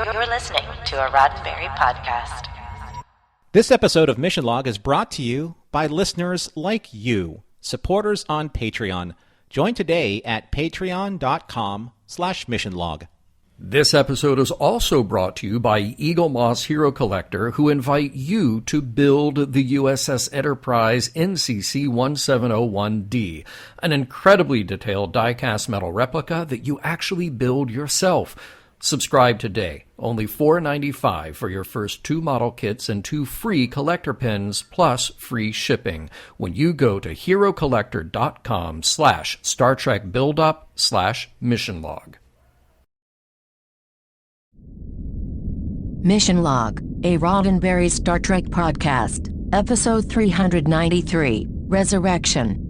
You're listening to a Roddenberry podcast. This episode of Mission Log is brought to you by listeners like you, supporters on Patreon. Join today at patreon.com/missionlog. This episode is also brought to you by Eagle Moss Hero Collector, who invite you to build the USS Enterprise NCC 1701D, an incredibly detailed die-cast metal replica that you actually build yourself. Subscribe today. Only $4.95 for your first 2 model kits and 2 free collector pins, plus free shipping when you go to herocollector.com/Star Trek Buildup/Mission Log. Mission Log, a Roddenberry Star Trek podcast, episode 393, Resurrection.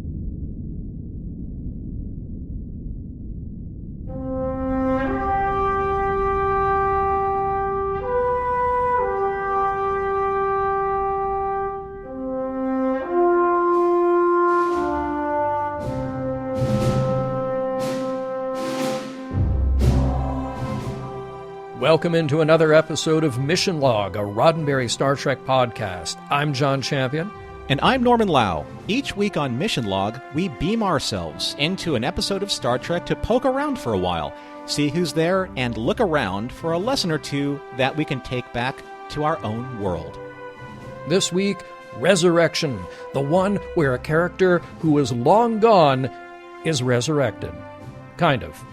Welcome into another episode of Mission Log, a Roddenberry Star Trek podcast. I'm John Champion. And I'm Norman Lau. Each week on Mission Log, we beam ourselves into an episode of Star Trek to poke around for a while, see who's there, and look around for a lesson or two that we can take back to our own world. This week, Resurrection, the one where a character who is long gone is resurrected. Kind of.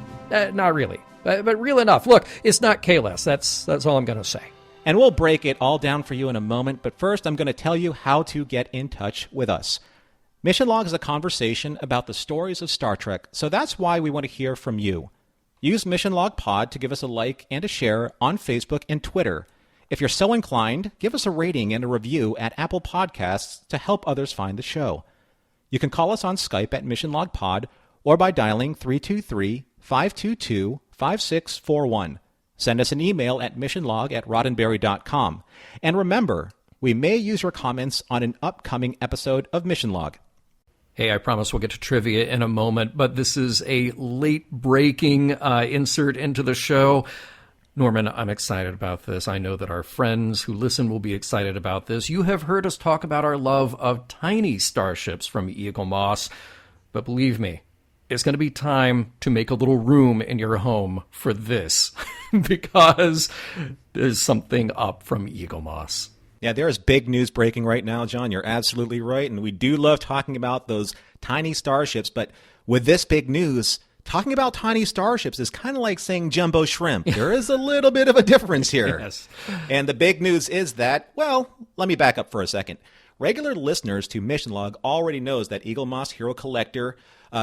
Not really. But real enough. Look, it's not Kahless. That's all I'm going to say. And we'll break it all down for you in a moment, but first I'm going to tell you how to get in touch with us. Mission Log is a conversation about the stories of Star Trek, so that's why we want to hear from you. Use Mission Log Pod to give us a like and a share on Facebook and Twitter. If you're so inclined, give us a rating and a review at Apple Podcasts to help others find the show. You can call us on Skype at Mission Log Pod or by dialing 323-522-5641. Send us an email at missionlog@roddenberry.com. And remember, we may use your comments on an upcoming episode of Mission Log. Hey, I promise we'll get to trivia in a moment, but this is a late-breaking insert into the show. Norman, I'm excited about this. I know that our friends who listen will be excited about this. You have heard us talk about our love of tiny starships from Eagle Moss, but believe me, it's going to be time to make a little room in your home for this, because there's something up from Eagle Moss. Yeah, there is big news breaking right now, John. You're absolutely right, and we do love talking about those tiny starships, but with this big news, talking about tiny starships is kind of like saying jumbo shrimp. There is a little bit of a difference here. Yes. And the big news is that, well, let me back up for a second. Regular listeners to Mission Log already knows that Eagle Moss Hero Collector,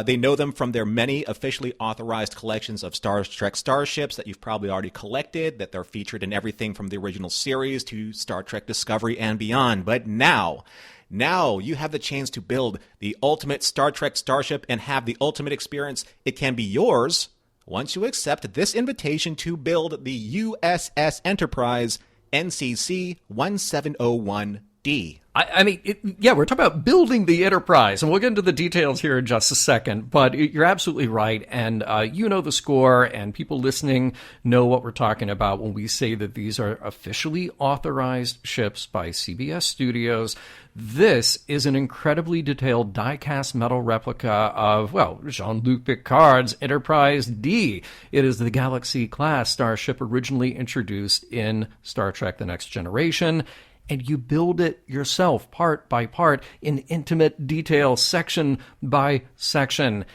they know them from their many officially authorized collections of Star Trek starships that you've probably already collected, that they're featured in everything from the original series to Star Trek Discovery and beyond. But now you have the chance to build the ultimate Star Trek starship and have the ultimate experience. It can be yours once you accept this invitation to build the USS Enterprise NCC 1701D. We're talking about building the Enterprise, and we'll get into the details here in just a second, but you're absolutely right, and you know the score, and people listening know what we're talking about when we say that these are officially authorized ships by CBS Studios. This is an incredibly detailed die-cast metal replica of, Jean-Luc Picard's Enterprise D. It is the Galaxy-class starship originally introduced in Star Trek The Next Generation, and you build it yourself, part by part, in intimate detail, section by section.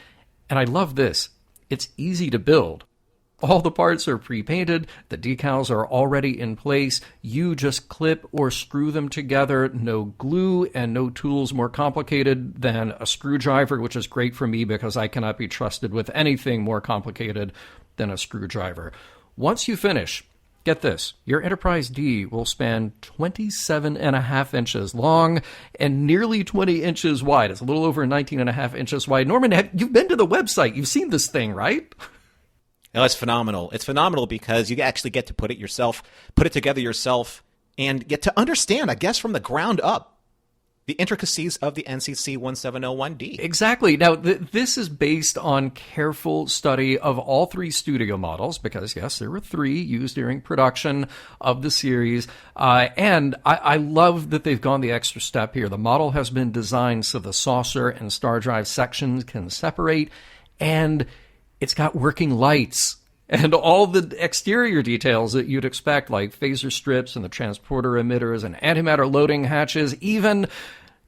And I love this. It's easy to build. All the parts are pre-painted, the decals are already in place, you just clip or screw them together, no glue and no tools more complicated than a screwdriver, which is great for me because I cannot be trusted with anything more complicated than a screwdriver. Once you finish, get this, your Enterprise D will span 27.5 inches long and nearly 20 inches wide. It's a little over 19.5 inches wide. Norman, you've been to the website. You've seen this thing, right? No, it's phenomenal. It's phenomenal because you actually get to put it together yourself, and get to understand, I guess, from the ground up, the intricacies of the NCC 1701D. Exactly. Now, this is based on careful study of all three studio models, because, yes, there were three used during production of the series. And I love that they've gone the extra step here. The model has been designed so the saucer and star drive sections can separate, and it's got working lights. And all the exterior details that you'd expect, like phaser strips and the transporter emitters and antimatter loading hatches, even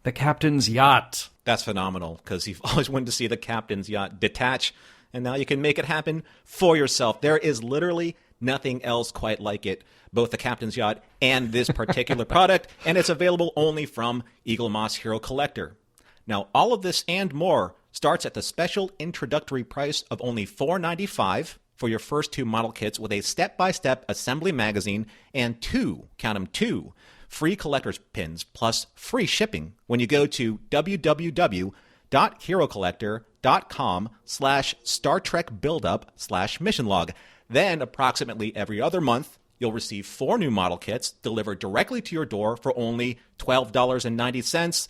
the captain's yacht. That's phenomenal, because you've always wanted to see the captain's yacht detach, and now you can make it happen for yourself. There is literally nothing else quite like it, both the captain's yacht and this particular product, and it's available only from Eagle Moss Hero Collector. Now, all of this and more starts at the special introductory price of only $4.95 for your first two model kits with a step-by-step assembly magazine and two, count them, two, free collector's pins plus free shipping when you go to www.herocollector.com/Star Trek Buildup/Mission Log. Then, approximately every other month, you'll receive 4 new model kits delivered directly to your door for only $12.90,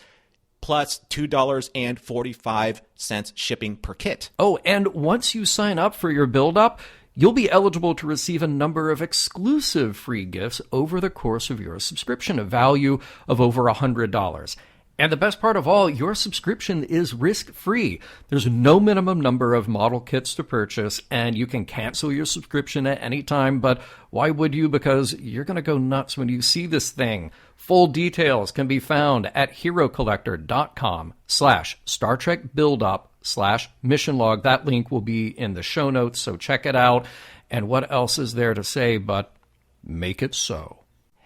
plus $2.45 shipping per kit. Oh, and once you sign up for your build-up, you'll be eligible to receive a number of exclusive free gifts over the course of your subscription, a value of over $100. And the best part of all, your subscription is risk-free. There's no minimum number of model kits to purchase, and you can cancel your subscription at any time. But why would you? Because you're going to go nuts when you see this thing. Full details can be found at herocollector.com/Star Trek Buildup/Mission Log. That link will be in the show notes, so check it out. And what else is there to say but make it so?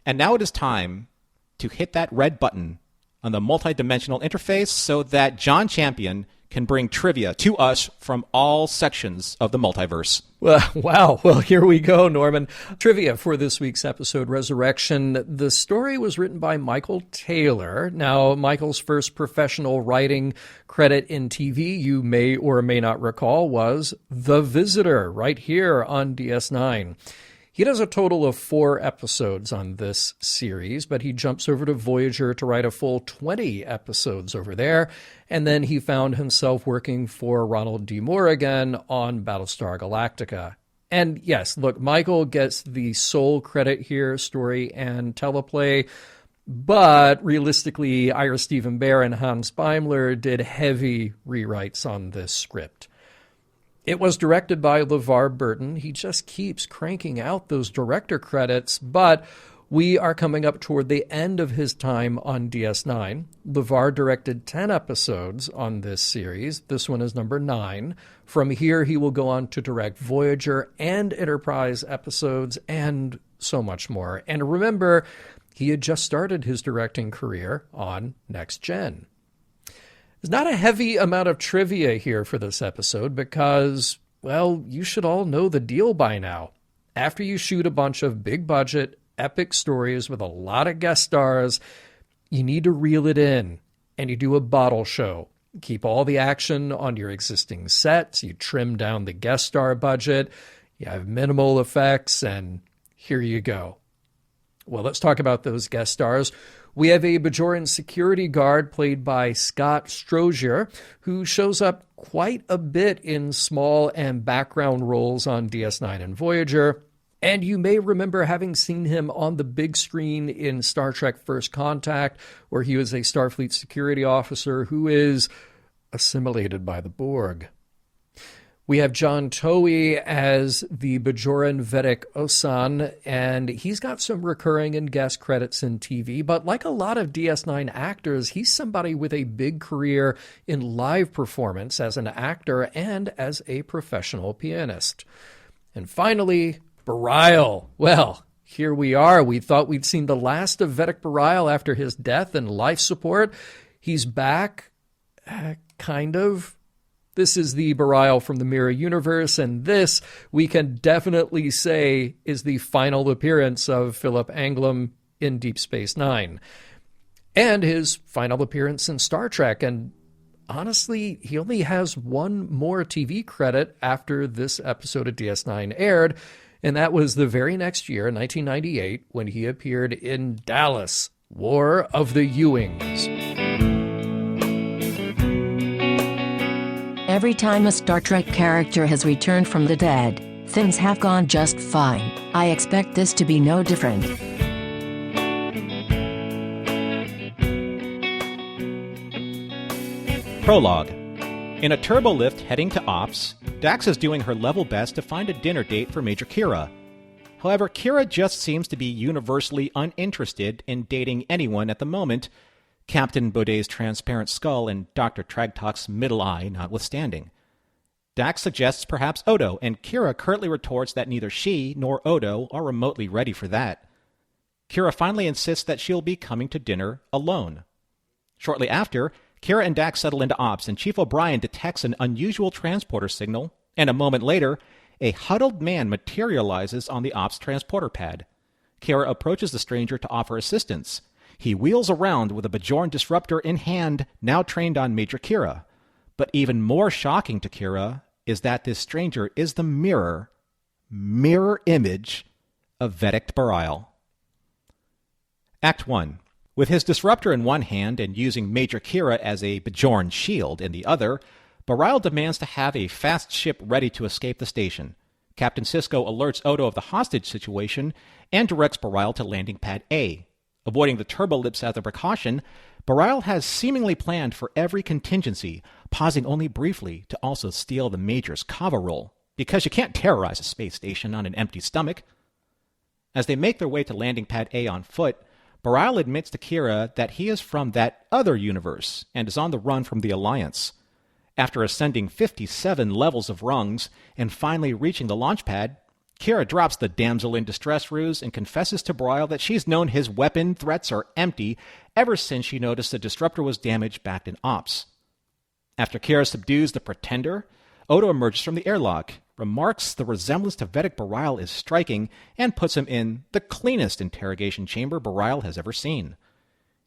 And now it is time to hit that red button on the multidimensional interface so that John Champion can bring trivia to us from all sections of the multiverse. Well, wow. Well, here we go, Norman. Trivia for this week's episode, Resurrection. The story was written by Michael Taylor. Now, Michael's first professional writing credit in TV, you may or may not recall, was The Visitor, right here on DS9. He does a total of 4 episodes on this series, but he jumps over to Voyager to write a full 20 episodes over there, and then he found himself working for Ronald D. Moore again on Battlestar Galactica. And yes, look, Michael gets the sole credit here, story and teleplay, but realistically, Ira Stephen Bear and Hans Beimler did heavy rewrites on this script. It was directed by LeVar Burton. He just keeps cranking out those director credits, but we are coming up toward the end of his time on DS9. LeVar directed 10 episodes on this series. This one is number 9. From here, he will go on to direct Voyager and Enterprise episodes and so much more. And remember, he had just started his directing career on Next Gen. There's not a heavy amount of trivia here for this episode because, well, you should all know the deal by now. After you shoot a bunch of big-budget, epic stories with a lot of guest stars, you need to reel it in, and you do a bottle show. Keep all the action on your existing sets, you trim down the guest star budget, you have minimal effects, and here you go. Well, let's talk about those guest stars. We have a Bajoran security guard played by Scott Strozier, who shows up quite a bit in small and background roles on DS9 and Voyager. And you may remember having seen him on the big screen in Star Trek First Contact, where he was a Starfleet security officer who is assimilated by the Borg. We have John Towie as the Bajoran Vedic Osan, and he's got some recurring and guest credits in TV, but like a lot of DS9 actors, he's somebody with a big career in live performance as an actor and as a professional pianist. And finally, Bareil. Well, here we are. We thought we'd seen the last of Vedic Bareil after his death and life support. He's back, kind of. This is the Bareil from the Mirror Universe, and this, we can definitely say, is the final appearance of Philip Anglim in Deep Space Nine. And his final appearance in Star Trek, and honestly, he only has one more TV credit after this episode of DS9 aired, and that was the very next year, 1998, when he appeared in Dallas, War of the Ewings. Every time a Star Trek character has returned from the dead, things have gone just fine. I expect this to be no different. Prologue. In a turbolift heading to Ops, Dax is doing her level best to find a dinner date for Major Kira. However, Kira just seems to be universally uninterested in dating anyone at the moment, Captain Baudet's transparent skull and Dr. Tragtalk's middle eye notwithstanding. Dax suggests perhaps Odo, and Kira curtly retorts that neither she nor Odo are remotely ready for that. Kira finally insists that she'll be coming to dinner alone. Shortly after, Kira and Dax settle into Ops, and Chief O'Brien detects an unusual transporter signal, and a moment later, a huddled man materializes on the Ops transporter pad. Kira approaches the stranger to offer assistance. He wheels around with a Bajoran disruptor in hand, now trained on Major Kira. But even more shocking to Kira is that this stranger is the mirror image of Vedic Bareil. Act 1. With his disruptor in one hand and using Major Kira as a Bajoran shield in the other, Bareil demands to have a fast ship ready to escape the station. Captain Sisko alerts Odo of the hostage situation and directs Bareil to landing pad A. Avoiding the turbolips as a precaution, Bareil has seemingly planned for every contingency, pausing only briefly to also steal the Major's kava roll, because you can't terrorize a space station on an empty stomach. As they make their way to landing pad A on foot, Bareil admits to Kira that he is from that other universe and is on the run from the Alliance. After ascending 57 levels of rungs and finally reaching the launch pad, Kira drops the damsel in distress ruse and confesses to Bareil that she's known his weapon threats are empty ever since she noticed the disruptor was damaged back in Ops. After Kira subdues the Pretender, Odo emerges from the airlock, remarks the resemblance to Vedic Bareil is striking, and puts him in the cleanest interrogation chamber Bareil has ever seen.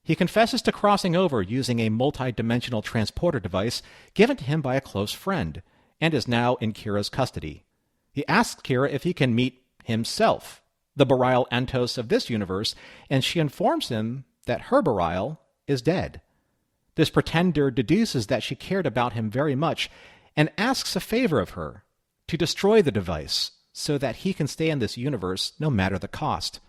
He confesses to crossing over using a multi-dimensional transporter device given to him by a close friend, and is now in Kira's custody. He asks Kira if he can meet himself, the Bareil Antos of this universe, and she informs him that her Bareil is dead. This pretender deduces that she cared about him very much and asks a favor of her, to destroy the device so that he can stay in this universe no matter the cost.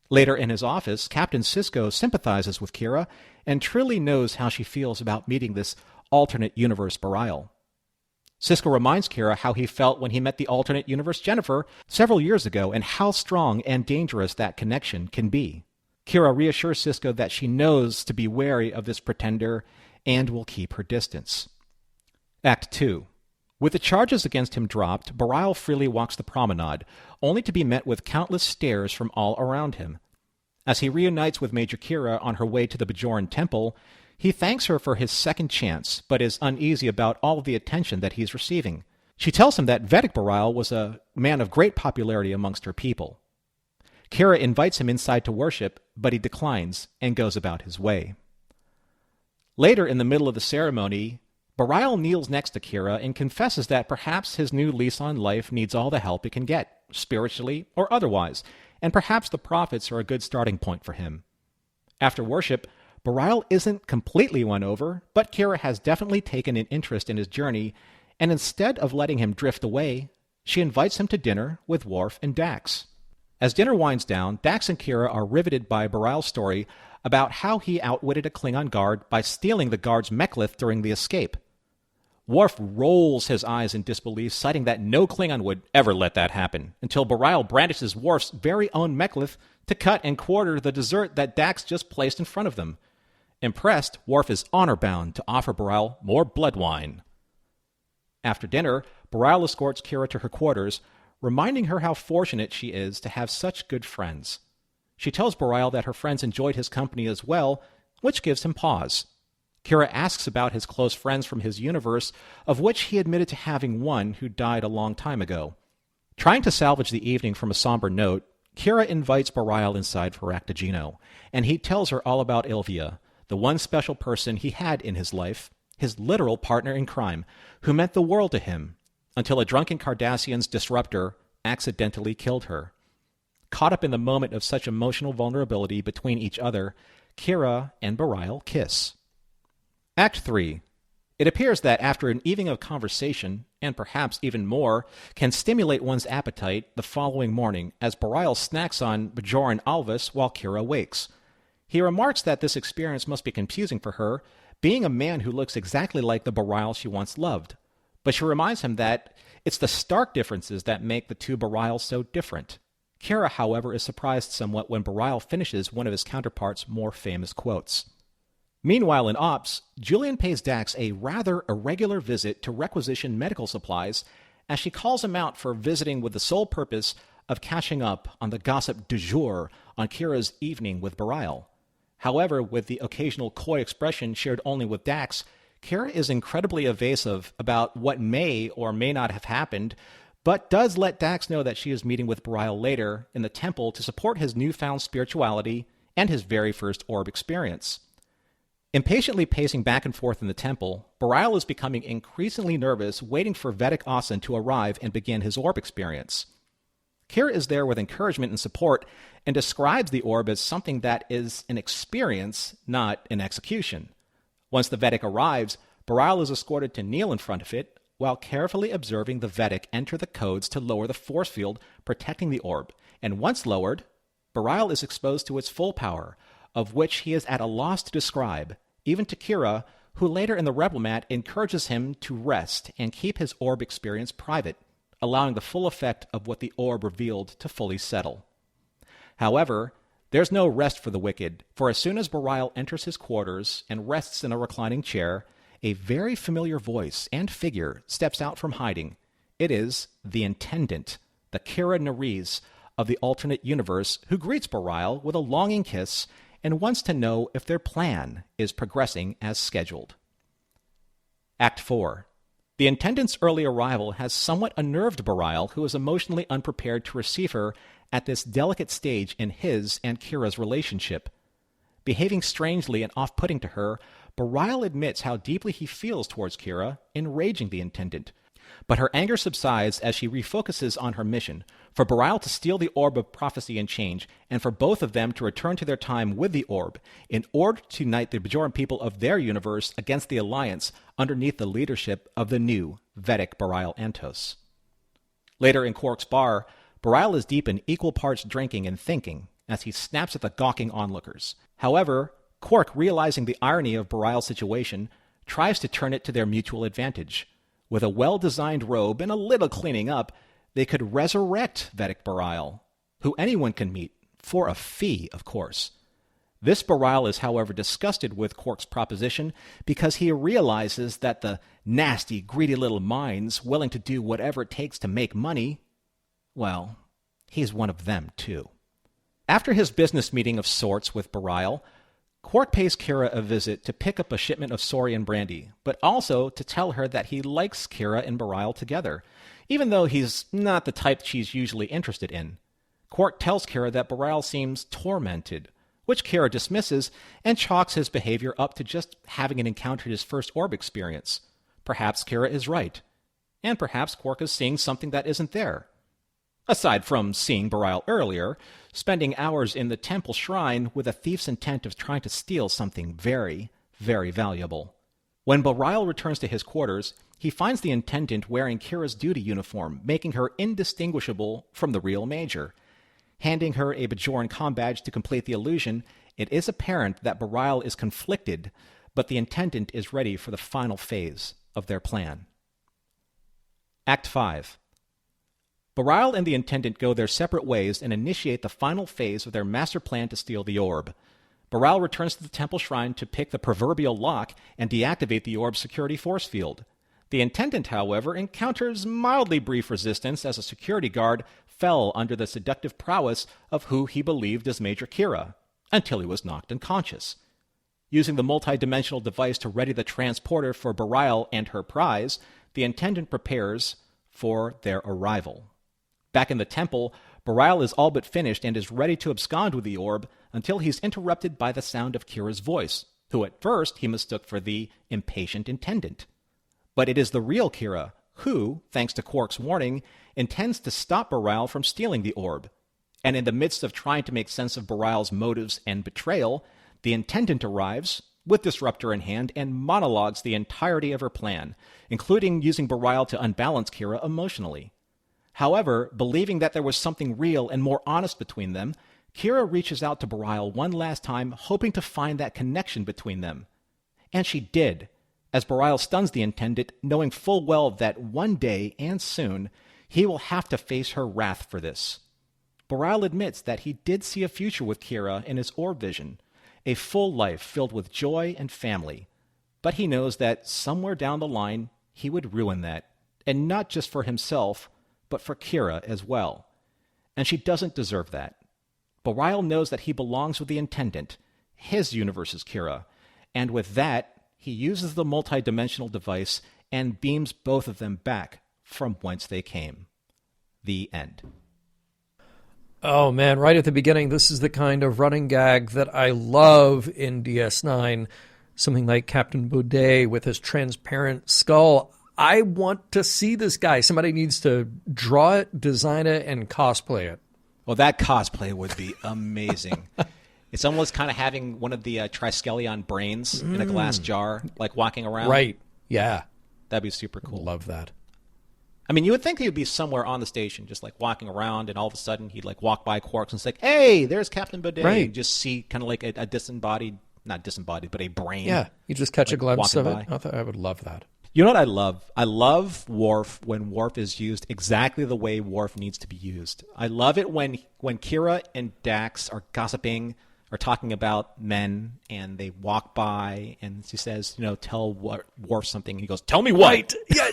Later in his office, Captain Sisko sympathizes with Kira and truly knows how she feels about meeting this alternate universe Bareil. Sisko reminds Kira how he felt when he met the alternate universe Jennifer several years ago and how strong and dangerous that connection can be. Kira reassures Sisko that she knows to be wary of this pretender and will keep her distance. Act 2. With the charges against him dropped, Bareil freely walks the promenade, only to be met with countless stares from all around him. As he reunites with Major Kira on her way to the Bajoran temple, he thanks her for his second chance, but is uneasy about all of the attention that he's receiving. She tells him that Vedic Bareil was a man of great popularity amongst her people. Kira invites him inside to worship, but he declines and goes about his way. Later in the middle of the ceremony, Bareil kneels next to Kira and confesses that perhaps his new lease on life needs all the help it can get, spiritually or otherwise, and perhaps the prophets are a good starting point for him. After worship, Bareil isn't completely won over, but Kira has definitely taken an interest in his journey, and instead of letting him drift away, she invites him to dinner with Worf and Dax. As dinner winds down, Dax and Kira are riveted by Bareil's story about how he outwitted a Klingon guard by stealing the guard's mek'leth during the escape. Worf rolls his eyes in disbelief, citing that no Klingon would ever let that happen, until Bareil brandishes Worf's very own mek'leth to cut and quarter the dessert that Dax just placed in front of them. Impressed, Worf is honor-bound to offer Bareil more blood wine. After dinner, Bareil escorts Kira to her quarters, reminding her how fortunate she is to have such good friends. She tells Bareil that her friends enjoyed his company as well, which gives him pause. Kira asks about his close friends from his universe, of which he admitted to having one who died a long time ago. Trying to salvage the evening from a somber note, Kira invites Bareil inside for Actigino, and he tells her all about Ilvia, the one special person he had in his life, his literal partner in crime, who meant the world to him, until a drunken Cardassian's disruptor accidentally killed her. Caught up in the moment of such emotional vulnerability between each other, Kira and Bareil kiss. Act 3. It appears that after an evening of conversation, and perhaps even more, can stimulate one's appetite the following morning as Bareil snacks on Bajoran Alvis while Kira wakes. He remarks that this experience must be confusing for her, being a man who looks exactly like the Bareil she once loved. But she reminds him that it's the stark differences that make the two Bareils so different. Kira, however, is surprised somewhat when Bareil finishes one of his counterpart's more famous quotes. Meanwhile, in Ops, Julian pays Dax a rather irregular visit to requisition medical supplies as she calls him out for visiting with the sole purpose of catching up on the gossip du jour on Kira's evening with Bareil. However, with the occasional coy expression shared only with Dax, Kira is incredibly evasive about what may or may not have happened, but does let Dax know that she is meeting with Bareil later in the temple to support his newfound spirituality and his very first orb experience. Impatiently pacing back and forth in the temple, Bareil is becoming increasingly nervous, waiting for Vedic Asen to arrive and begin his orb experience. Kira is there with encouragement and support and describes the orb as something that is an experience, not an execution. Once the Vedic arrives, Bareil is escorted to kneel in front of it, while carefully observing the Vedic enter the codes to lower the force field protecting the orb, and once lowered, Bareil is exposed to its full power, of which he is at a loss to describe, even to Kira, who later in the Rebel Mat encourages him to rest and keep his orb experience private, allowing the full effect of what the orb revealed to fully settle. However, there's no rest for the wicked, for as soon as Bareil enters his quarters and rests in a reclining chair, a very familiar voice and figure steps out from hiding. It is the Intendant, the Kira Nerys of the alternate universe, who greets Bareil with a longing kiss and wants to know if their plan is progressing as scheduled. Act 4. The Intendant's early arrival has somewhat unnerved Bareil, who is emotionally unprepared to receive her at this delicate stage in his and Kira's relationship. Behaving strangely and off-putting to her, Bareil admits how deeply he feels towards Kira, enraging the Intendant. But her anger subsides as she refocuses on her mission, for Bareil to steal the Orb of Prophecy and Change, and for both of them to return to their time with the Orb, in order to unite the Bajoran people of their universe against the Alliance underneath the leadership of the new Vedic Bareil Antos. Later in Quark's bar, Bareil is deep in equal parts drinking and thinking, as he snaps at the gawking onlookers. However, Quark, realizing the irony of Bareil's situation, tries to turn it to their mutual advantage. With a well-designed robe and a little cleaning up, they could resurrect Vedic Bareil, who anyone can meet, for a fee, of course. This Bareil is, however, disgusted with Quark's proposition because he realizes that the nasty, greedy little minds willing to do whatever it takes to make money, well, he's one of them, too. After his business meeting of sorts with Bareil, Quark pays Kira a visit to pick up a shipment of Saurian brandy, but also to tell her that he likes Kira and Bareil together, even though he's not the type she's usually interested in. Quark tells Kira that Bareil seems tormented, which Kira dismisses and chalks his behavior up to just having encountered his first orb experience. Perhaps Kira is right, and perhaps Quark is seeing something that isn't there. Aside from seeing Bareil earlier, spending hours in the temple shrine with a thief's intent of trying to steal something very, very valuable. When Bareil returns to his quarters, he finds the Intendant wearing Kira's duty uniform, making her indistinguishable from the real Major. Handing her a Bajoran comm badge to complete the illusion, it is apparent that Bareil is conflicted, but the Intendant is ready for the final phase of their plan. Act 5. Bareil and the Intendant go their separate ways and initiate the final phase of their master plan to steal the orb. Bareil returns to the temple shrine to pick the proverbial lock and deactivate the orb's security force field. The Intendant, however, encounters mildly brief resistance as a security guard fell under the seductive prowess of who he believed as Major Kira, until he was knocked unconscious. Using the multi-dimensional device to ready the transporter for Bareil and her prize, the Intendant prepares for their arrival. Back in the temple, Bareil is all but finished and is ready to abscond with the orb until he's interrupted by the sound of Kira's voice, who at first he mistook for the impatient Intendant. But it is the real Kira who, thanks to Quark's warning, intends to stop Bareil from stealing the orb. And in the midst of trying to make sense of Bareil's motives and betrayal, the Intendant arrives, with Disruptor in hand, and monologues the entirety of her plan, including using Bareil to unbalance Kira emotionally. However, believing that there was something real and more honest between them, Kira reaches out to Bareil one last time, hoping to find that connection between them. And she did, as Bareil stuns the Intendant, knowing full well that one day, and soon, he will have to face her wrath for this. Bareil admits that he did see a future with Kira in his orb vision, a full life filled with joy and family. But he knows that somewhere down the line, he would ruin that, and not just for himself, but for Kira as well. And she doesn't deserve that. Bareil knows that he belongs with the Intendant, his universe is Kira, and with that, he uses the multidimensional device and beams both of them back from whence they came. The end. Oh man, right at the beginning, this is the kind of running gag that I love in DS9. Something like Captain Baudet with his transparent skull. I want to see this guy. Somebody needs to draw it, design it, and cosplay it. Well, that cosplay would be amazing. It's almost kind of having one of the Triskelion brains in a glass jar, like walking around. Right, yeah. That'd be super cool. Love that. I mean, you would think he would be somewhere on the station, just like walking around, and all of a sudden he'd like walk by Quarks and say, "Hey, there's Captain Baudet." Right. And just see kind of like a not disembodied, but a brain. Yeah, you just catch a glimpse of it. by. I would love that. You know what I love? I love Worf when Worf is used exactly the way Worf needs to be used. I love it when Kira and Dax are gossiping or talking about men, and they walk by, and she says, tell Worf something. And he goes, "Tell me what?" Right. Yeah,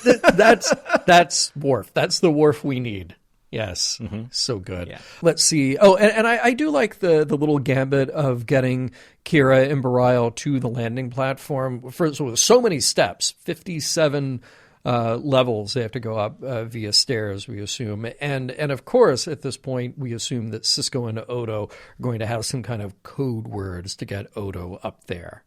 that's Worf. That's the Worf we need. Yes. Mm-hmm. So good. Yeah. Let's see. Oh, and I do like the little gambit of getting Kira and Bareil to the landing platform. So many steps, 57 levels they have to go up via stairs, we assume. And of course, at this point, we assume that Sisko and Odo are going to have some kind of code words to get Odo up there,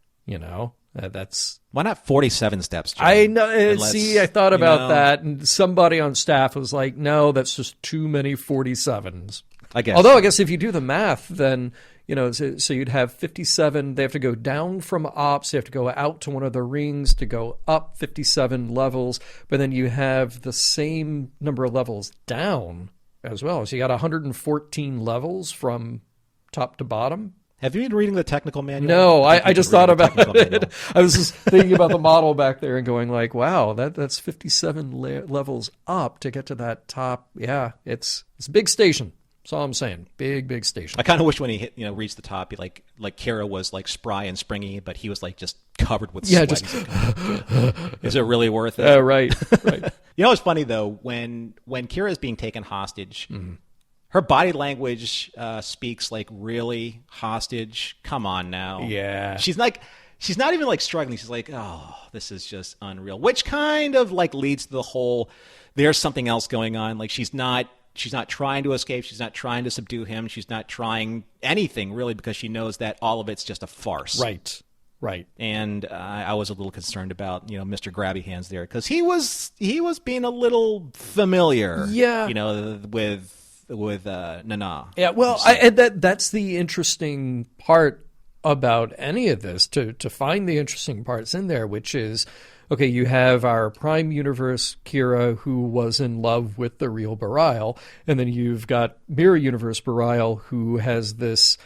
That's why not 47 steps, John? I know. See, I thought about that, and somebody on staff was like, "No, that's just too many 47s." I guess. Although I guess if you do the math, then so you'd have 57. They have to go down from ops. They have to go out to one of the rings to go up 57 levels. But then you have the same number of levels down as well. So you got 114 levels from top to bottom. Have you been reading the technical manual? No, I just thought about it. I was just thinking about the model back there and going like, wow, that's 57 levels up to get to that top. Yeah, it's a big station. That's all I'm saying. Big station. I kind of wish when he reached the top, he like Kira was like spry and springy, but he was like just covered with sweat. Just is it really worth it? Right. What's funny though, when Kira is being taken hostage. Mm-hmm. Her body language speaks like, really, hostage? Come on now. Yeah. She's not even like struggling. She's like, oh, this is just unreal. Which kind of like leads to the whole, there's something else going on. Like she's not trying to escape. She's not trying to subdue him. She's not trying anything really because she knows that all of it's just a farce. Right. And I was a little concerned about, Mr. Grabby Hands there because he was being a little familiar. Yeah. With Nana. Yeah, well, that's the interesting part about any of this, to find the interesting parts in there, which is, okay, you have our Prime Universe Kira, who was in love with the real Bareil, and then you've got Mirror Universe Bareil, who has this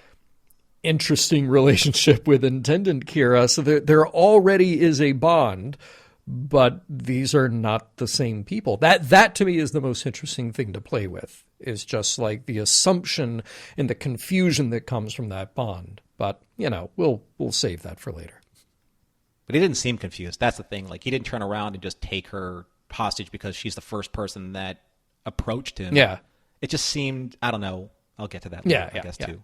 interesting relationship with Intendant Kira, so there already is a bond, but these are not the same people. That to me is the most interesting thing to play with, is just like the assumption and the confusion that comes from that bond. But, we'll save that for later. But he didn't seem confused. That's the thing. Like, he didn't turn around and just take her hostage because she's the first person that approached him. Yeah. It just seemed, I don't know. I'll get to that later, I guess, yeah. too.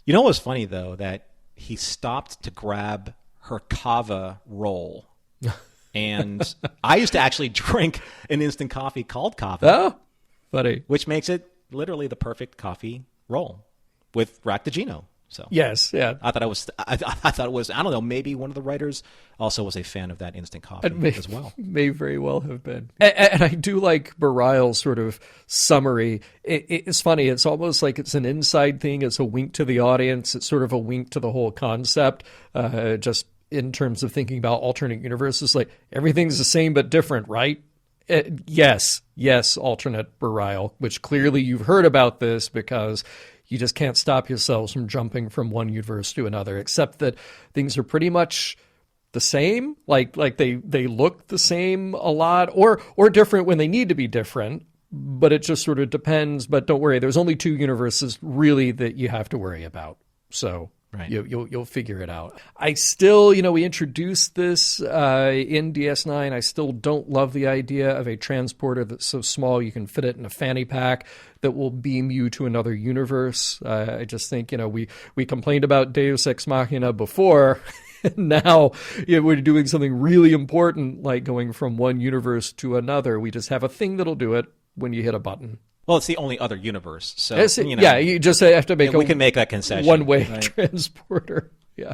You know what was funny, though? That he stopped to grab her kava roll. And I used to actually drink an instant coffee called kava. Oh, buddy. Which makes it literally the perfect coffee roll with Ractigino. So yes, yeah. I thought I thought it was, I don't know, maybe one of the writers also was a fan of that instant coffee as well. May very well have been. And I do like Bareil's sort of summary. It's funny. It's almost like it's an inside thing. It's a wink to the audience. It's sort of a wink to the whole concept, just in terms of thinking about alternate universes. Like, everything's the same but different, right? Yes, alternate Bareil, which clearly you've heard about this because you just can't stop yourselves from jumping from one universe to another, except that things are pretty much the same. Like they look the same a lot, or different when they need to be different, but it just sort of depends. But don't worry, there's only 2 universes really that you have to worry about. So right. You'll figure it out. I still, we introduced this in DS9. I still don't love the idea of a transporter that's so small you can fit it in a fanny pack that will beam you to another universe. I just think, we complained about Deus Ex Machina before. Now we're doing something really important, like going from one universe to another. We just have a thing that'll do it when you hit a button. Well, it's the only other universe, so you just have to make we can make that concession. One-way transporter. Yeah,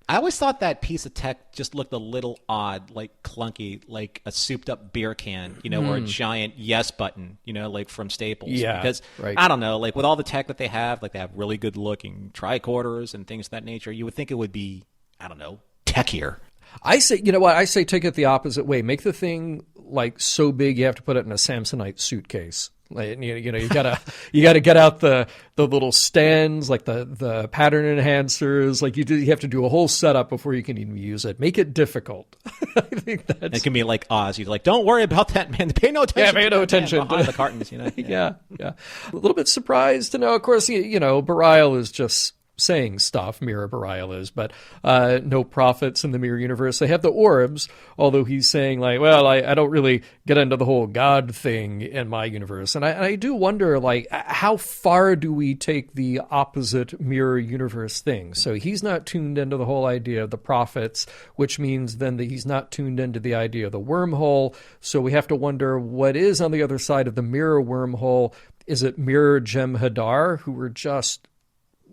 I always thought that piece of tech just looked a little odd, like clunky, like a souped-up beer can, or a giant yes button, like from Staples. Yeah, because right. I don't know, like with all the tech that they have really good-looking tricorders and things of that nature. You would think it would be, I don't know, techier. I say, I say take it the opposite way. Make the thing like so big you have to put it in a Samsonite suitcase. Like, you gotta get out the little stands, like the pattern enhancers. Like you have to do a whole setup before you can even use it. Make it difficult. I think that's. It can be like Oz. You're like, don't worry about that, man. Pay no attention. Yeah, pay no attention behind the curtains. Yeah. A little bit surprised to know. Of course, Bareil is just saying stuff, Mirror Bareil is, but no prophets in the Mirror universe. They have the orbs, although he's saying like, well, I don't really get into the whole God thing in my universe. And I do wonder, like, how far do we take the opposite Mirror universe thing? So he's not tuned into the whole idea of the prophets, which means then that he's not tuned into the idea of the wormhole. So we have to wonder what is on the other side of the Mirror wormhole. Is it Mirror Jem'Hadar, who were just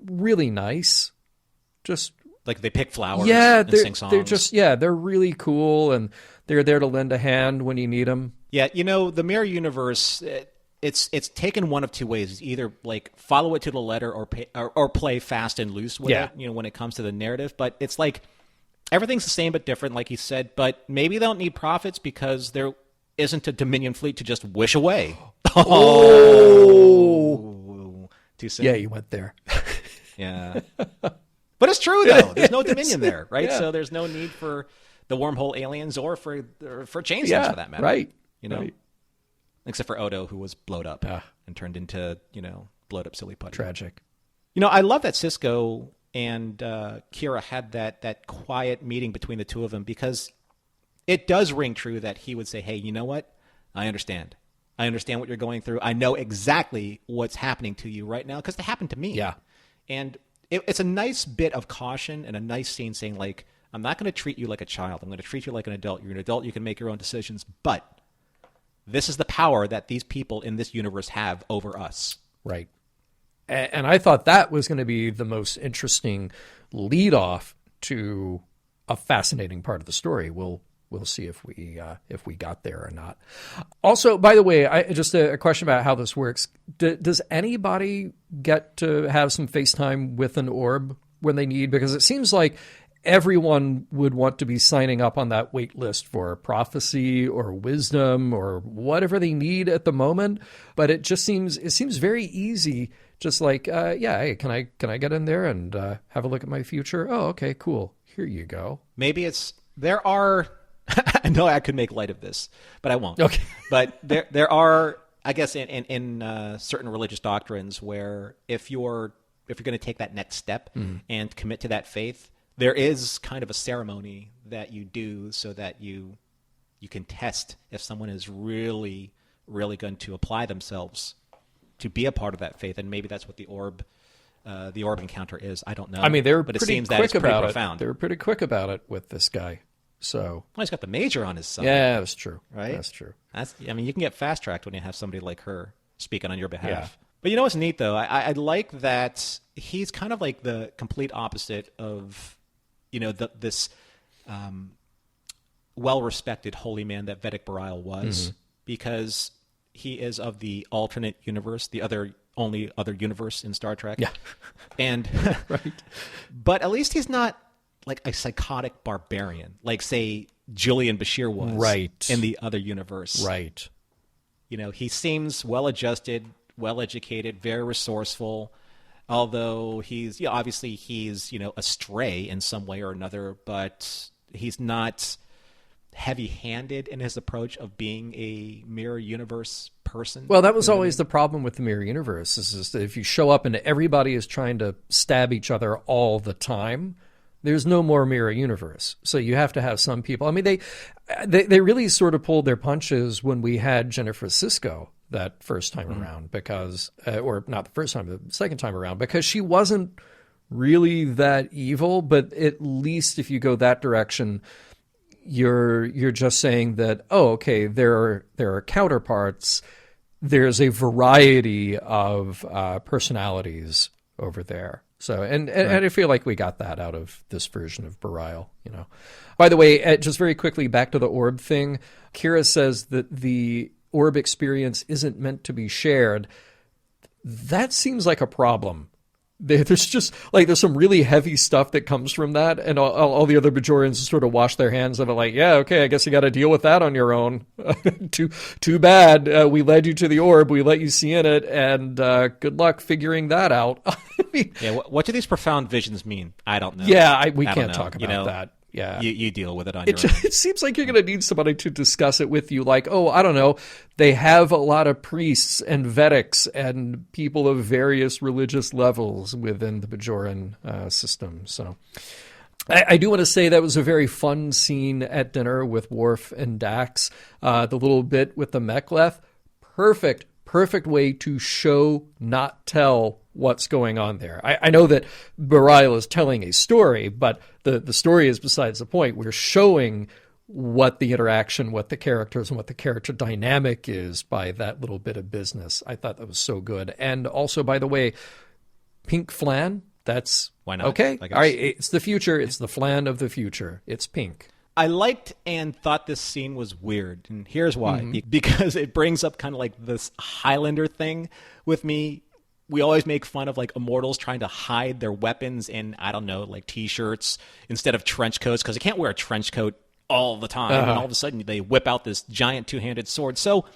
really nice, just like they pick flowers and sing songs. They're just they're really cool, and they're there to lend a hand when you need them. Yeah, the Mirror universe, it's taken one of two ways. It's either like follow it to the letter or play fast and loose with it, when it comes to the narrative. But it's like everything's the same but different, like he said. But maybe they don't need prophets because there isn't a Dominion fleet to just wish away. Oh, too soon. Yeah, you went there. Yeah. But it's true, though. There's no Dominion there, right? Yeah. So there's no need for the wormhole aliens or for changelings for that matter. Right. Right. Except for Odo, who was blowed up and turned into, blowed up silly putty. Tragic. I love that Sisko and Kira had that quiet meeting between the two of them, because it does ring true that he would say, hey, you know what? I understand. I understand what you're going through. I know exactly what's happening to you right now because it happened to me. Yeah. And it's a nice bit of caution and a nice scene saying, like, I'm not going to treat you like a child. I'm going to treat you like an adult. You're an adult. You can make your own decisions. But this is the power that these people in this universe have over us. Right. And I thought that was going to be the most interesting lead off to a fascinating part of the story. We'll see if we got there or not. Also, by the way, just a question about how this works. Does anybody get to have some FaceTime with an orb when they need? Because it seems like everyone would want to be signing up on that wait list for prophecy or wisdom or whatever they need at the moment. But it seems very easy. Just like, hey, can I get in there and have a look at my future? Oh, okay, cool. Here you go. Maybe there are. I know I could make light of this, but I won't. Okay. But there are, I guess, in certain religious doctrines where if you're going to take that next step and commit to that faith, there is kind of a ceremony that you do so that you can test if someone is really, really going to apply themselves to be a part of that faith, and maybe that's what the orb encounter is. I don't know. I mean, they were but pretty it seems quick that it's pretty about profound. it. They were pretty quick about it with this guy. So well, he's got the major on his side. Yeah, that's true. Right? That's true. You can get fast-tracked when you have somebody like her speaking on your behalf. But you know what's neat, though? I like that he's kind of like the complete opposite of, this well-respected holy man that Vedic Bareil was, because he is of the alternate universe, the only other universe in Star Trek. Yeah. And, Right. But at least he's not like a psychotic barbarian, like, say, Julian Bashir was Right. in the other universe. Right. He seems well-adjusted, well-educated, very resourceful, although obviously he's, astray in some way or another, but he's not heavy-handed in his approach of being a mirror universe person. Well, that was always the problem with the mirror universe, is that if you show up and everybody is trying to stab each other all the time, there's no more mirror universe. So you have to have some people. I mean, they really sort of pulled their punches when we had Jennifer Sisko that first time around, because, or not the first time, the second time around, because she wasn't really that evil. But at least if you go that direction, you're just saying that, oh, okay, there are counterparts. There's a variety of personalities over there. So, and I feel like we got that out of this version of Bareil, By the way, just very quickly, back to the orb thing. Kira says that the orb experience isn't meant to be shared. That seems like a problem. There's just there's some really heavy stuff that comes from that, and all the other Bajorians sort of wash their hands of it, like, yeah, okay, I guess you got to deal with that on your own. Too bad. We led you to the orb, we let you see in it, and good luck figuring that out. I mean, yeah, what do these profound visions mean? I don't know. Yeah, we can't talk about that. Yeah, you deal with it on your own. It seems like you're going to need somebody to discuss it with you. Like, oh, I don't know, they have a lot of priests and Vedics and people of various religious levels within the Bajoran system. So I do want to say that was a very fun scene at dinner with Worf and Dax. The little bit with the Mek'leth, perfect way to show, not tell what's going on there. I know that Bareil is telling a story, but the story is besides the point. We're showing what the interaction, what the characters, and what the character dynamic is by that little bit of business. I thought that was so good. And also, by the way, pink flan, that's why not? Okay. All right, it's the future. It's the flan of the future. It's pink. I liked and thought this scene was weird, and here's why. Because it brings up kind of like this Highlander thing with me. We always make fun of like immortals trying to hide their weapons in, I don't know, like T-shirts instead of trench coats, because they can't wear a trench coat all the time. And all of a sudden they whip out this giant two-handed sword. So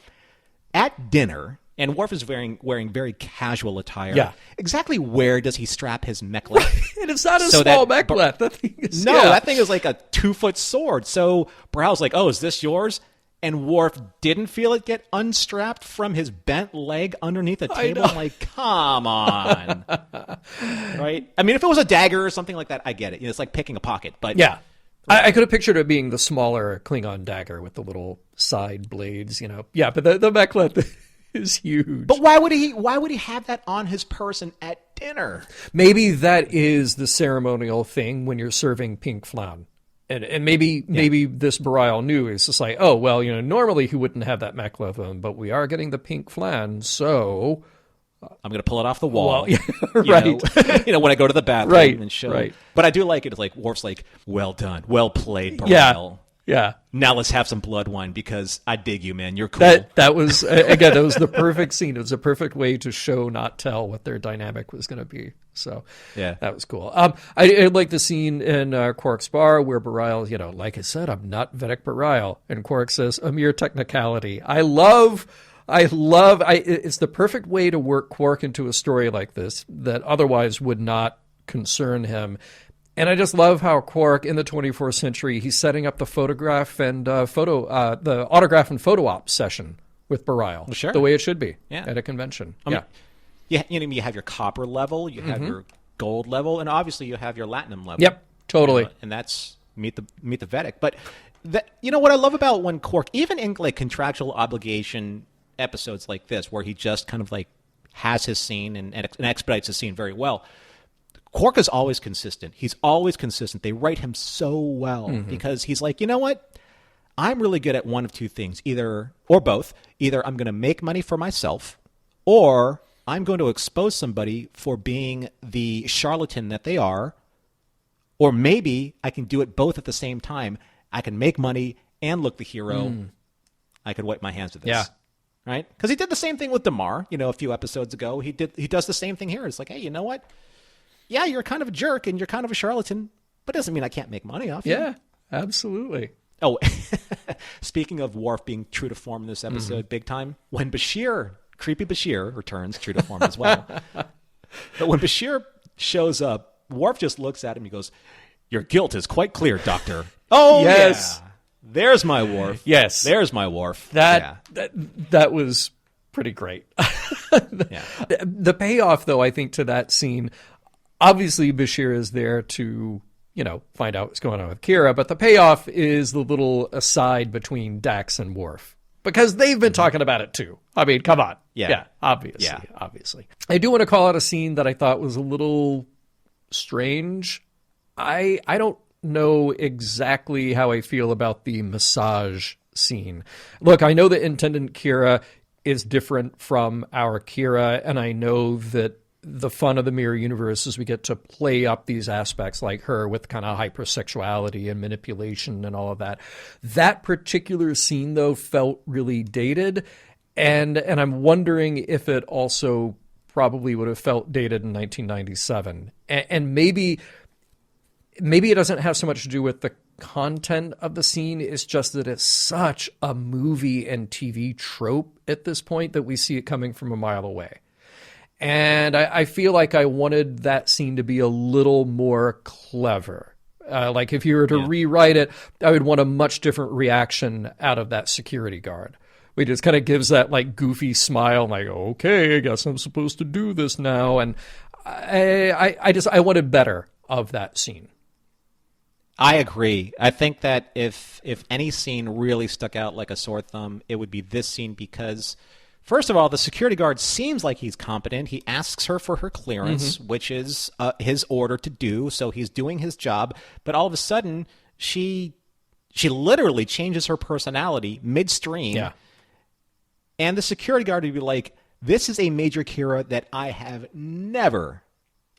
at dinner, and Worf is wearing very casual attire. Yeah. Exactly where does he strap his Mek'leth? And it's not a small Mek'leth. That thing is, that thing is like a 2-foot sword. So Bareil's like, oh, is this yours? And Worf didn't feel it get unstrapped from his bent leg underneath the table. I'm like, come on. Right? I mean, if it was a dagger or something like that, I get it. It's like picking a pocket. But yeah. I could have pictured it being the smaller Klingon dagger with the little side blades, Yeah, but the Mek'leth is huge. But why would he have that on his person at dinner? Maybe that is the ceremonial thing when you're serving pink flan. And maybe this Bareil knew. It's just like, oh, well, normally he wouldn't have that Mek'leth on, but we are getting the pink flan, so I'm going to pull it off the wall. Well, yeah, right. When I go to the bathroom right, and show. Right. But I do like it. It's like Worf's like, well done, well played, Bareil. Yeah. Now let's have some blood wine because I dig you, man. You're cool. That was, again, that was the perfect scene. It was a perfect way to show, not tell, what their dynamic was going to be. So yeah, that was cool. I like the scene in Quark's bar where Bareil, like I said, I'm not Vedic Bareil. And Quark says, a mere technicality. It's the perfect way to work Quark into a story like this that otherwise would not concern him. And I just love how Quark in the 24th century, he's setting up the photograph and the autograph and photo op session with Bareil. Well, sure. The way it should be at a convention. You have your copper level, you have your gold level, and obviously you have your latinum level. Yep, totally. And that's meet the Vedic. But what I love about when Quark, even in like contractual obligation episodes like this, where he just kind of like has his scene and expedites his scene very well. Quark is always consistent. He's always consistent. They write him so well because he's like, you know what? I'm really good at one of two things, or both. Either I'm going to make money for myself, or I'm going to expose somebody for being the charlatan that they are, or maybe I can do it both at the same time. I can make money and look the hero. I could wipe my hands with this. Yeah. Right? Because he did the same thing with Damar, a few episodes ago. He does the same thing here. It's like, hey, you know what? Yeah, you're kind of a jerk and you're kind of a charlatan, but it doesn't mean I can't make money off you. Yeah, absolutely. Oh, speaking of Worf being true to form in this episode, big time, when creepy Bashir returns, true to form as well. But when Bashir shows up, Worf just looks at him and he goes, "Your guilt is quite clear, Doctor." Oh, yes. Yeah. There's my Worf. Yes. There's my Worf. That was pretty great. The payoff, though, I think, to that scene, obviously Bashir is there to, find out what's going on with Kira, but the payoff is the little aside between Dax and Worf. Because they've been talking about it, too. I mean, come on. Yeah, obviously. I do want to call out a scene that I thought was a little strange. I don't know exactly how I feel about the massage scene. Look, I know that Intendant Kira is different from our Kira, and I know that the fun of the Mirror Universe is we get to play up these aspects like her with kind of hypersexuality and manipulation and all of that. That particular scene, though, felt really dated, and I'm wondering if it also probably would have felt dated in 1997. And maybe it doesn't have so much to do with the content of the scene. It's just that it's such a movie and TV trope at this point that we see it coming from a mile away. And I feel like I wanted that scene to be a little more clever. Like if you were to rewrite it, I would want a much different reaction out of that security guard. He just kind of gives that like goofy smile, like, okay, I guess I'm supposed to do this now. And I wanted better of that scene. I agree. I think that if any scene really stuck out like a sore thumb, it would be this scene because, first of all, the security guard seems like he's competent. He asks her for her clearance, which is his order to do, so he's doing his job. But all of a sudden, she literally changes her personality midstream. Yeah. And the security guard would be like, this is a Major Kira that I have never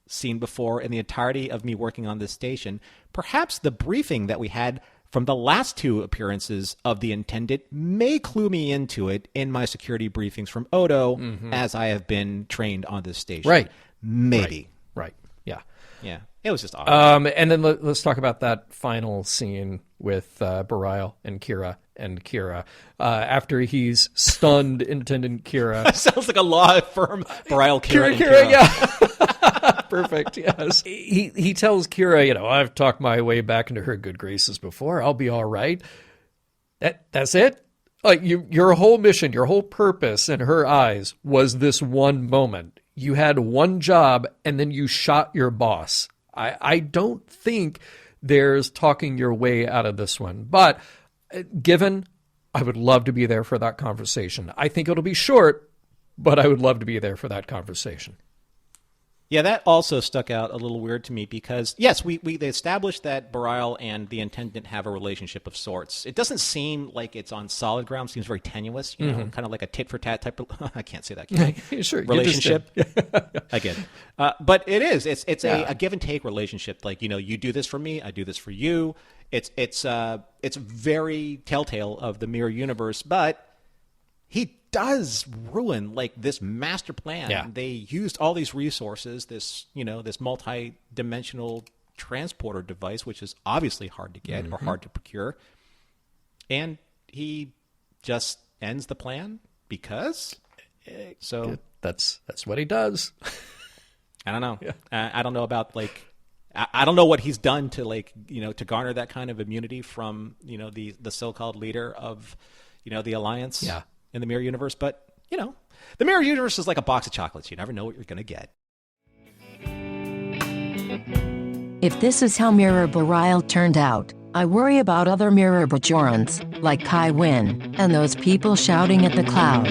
seen before in the entirety of me working on this station. Perhaps the briefing that we had from the last two appearances of the Intendant may clue me into it in my security briefings from Odo as I have been trained on this station. Right. Maybe. Right. Yeah. Yeah. It was just odd. And then let's talk about that final scene with Bareil and Kira. After he's stunned Intendant Kira. Sounds like a law firm. Bareil, Kira. Yeah. Perfect, yes. He tells Kira, I've talked my way back into her good graces before. I'll be all right. That's it? Like your whole mission, your whole purpose in her eyes was this one moment. You had one job and then you shot your boss. I don't think there's talking your way out of this one. But given, I would love to be there for that conversation. I think it'll be short, but I would love to be there for that conversation. Yeah, that also stuck out a little weird to me because, yes, they established that Bareil and the Intendant have a relationship of sorts. It doesn't seem like it's on solid ground. It seems very tenuous, kind of like a tit-for-tat type of, I can't say that. Sure, relationship. I get it. But it is. It's a give-and-take relationship. Like, you do this for me, I do this for you. It's very telltale of the Mirror Universe, but he does ruin like this master plan. Yeah. They used all these resources, this multi-dimensional transporter device, which is obviously hard to get or hard to procure. And he just ends the plan because that's what he does. I don't know. Yeah. I don't know about I don't know what he's done to to garner that kind of immunity from, the so-called leader of, the Alliance. Yeah. In the Mirror Universe, but, the Mirror Universe is like a box of chocolates. You never know what you're going to get. If this is how Mirror Bareil turned out, I worry about other Mirror Bajorans, like Kai Wynn, and those people shouting at the cloud.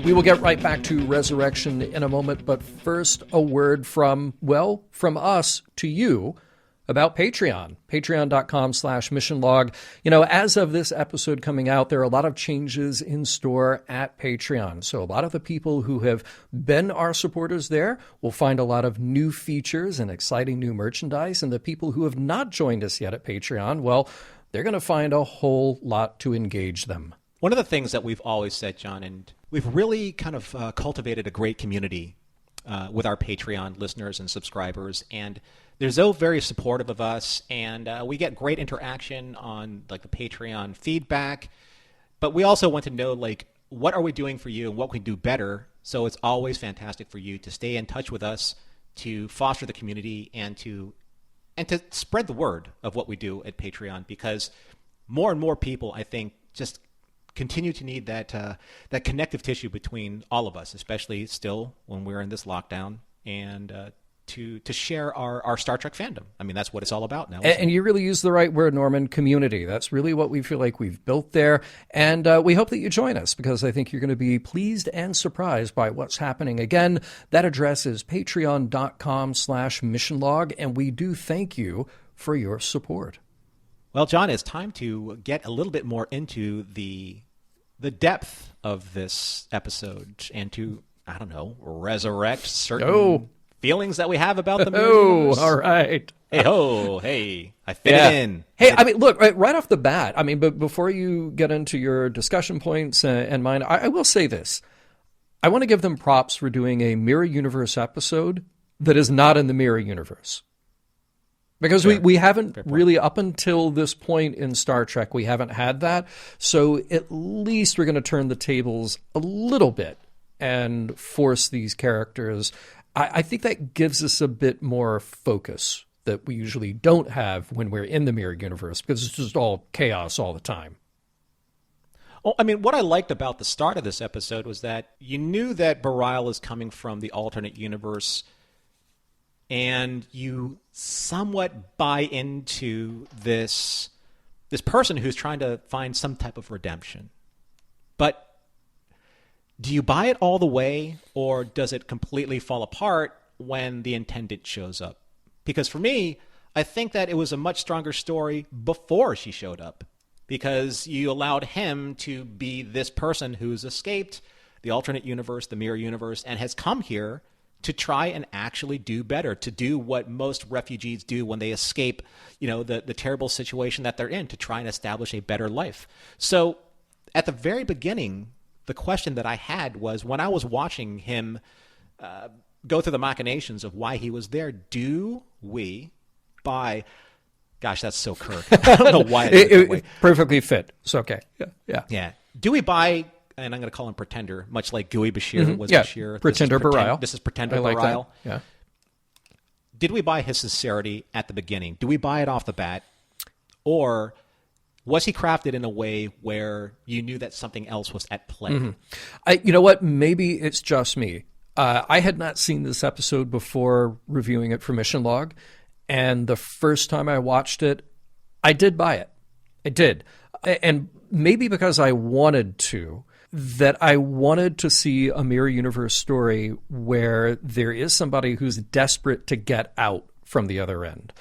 We will get right back to Resurrection in a moment, but first a word from us to you. about Patreon, patreon.com/missionlog. You know, as of this episode coming out, there are a lot of changes in store at Patreon. So a lot of the people who have been our supporters there will find a lot of new features and exciting new merchandise. And the people who have not joined us yet at Patreon, well, they're going to find a whole lot to engage them. One of the things that we've always said, John, and we've really kind of cultivated a great community with our Patreon listeners and subscribers, and they're so very supportive of us, and we get great interaction on like the Patreon feedback, but we also want to know like what are we doing for you and what we can do better. So it's always fantastic for you to stay in touch with us, to foster the community, and to spread the word of what we do at Patreon, because more and more people, I think, just continue to need that connective tissue between all of us, especially still when we're in this lockdown, and to share our Star Trek fandom. I mean, that's what it's all about now. And you really use the right word, Norman, community. That's really what we feel like we've built there. And we hope that you join us, because I think you're going to be pleased and surprised by what's happening. Again, that address is patreon.com/missionlog, and we do thank you for your support. Well, John, it's time to get a little bit more into the depth of this episode and to, I don't know, resurrect certain feelings that we have about the movie. All right. Hey, I fit it in. Hey, I mean, look, right off the bat, I mean, but before you get into your discussion points and mine, I will say this. I want to give them props for doing a Mirror Universe episode that is not in the Mirror Universe. Because we haven't really, up until this point in Star Trek, we haven't had that. So at least we're going to turn the tables a little bit and force these characters. I think that gives us a bit more focus that we usually don't have when we're in the Mirror Universe, because it's just all chaos all the time. Well, I mean, what I liked about the start of this episode was that you knew that Bareil is coming from the alternate universe, and you somewhat buy into this person who's trying to find some type of redemption. But do you buy it all the way, or does it completely fall apart when the Intendant shows up? Because for me, I think that it was a much stronger story before she showed up, because you allowed him to be this person who's escaped the alternate universe, the Mirror Universe, and has come here to try and actually do better, to do what most refugees do when they escape, you know, the terrible situation that they're in, to try and establish a better life. So at the very beginning, the question that I had was, when I was watching him go through the machinations of why he was there, do we buy... Gosh, that's so Kirk. I don't know why. It perfectly fit. It's okay. Yeah. Do we buy... And I'm going to call him Pretender, much like Gooey Bashir was Bashir. Pretender Bareil. This is Pretender like Bareil. That. Yeah. Did we buy his sincerity at the beginning? Do we buy it off the bat? Or was he crafted in a way where you knew that something else was at play? Mm-hmm. You know what? Maybe it's just me. I had not seen this episode before reviewing it for Mission Log. And the first time I watched it, I did buy it. I did. And maybe because I wanted to, that I wanted to see a Mirror Universe story where there is somebody who's desperate to get out from the other end.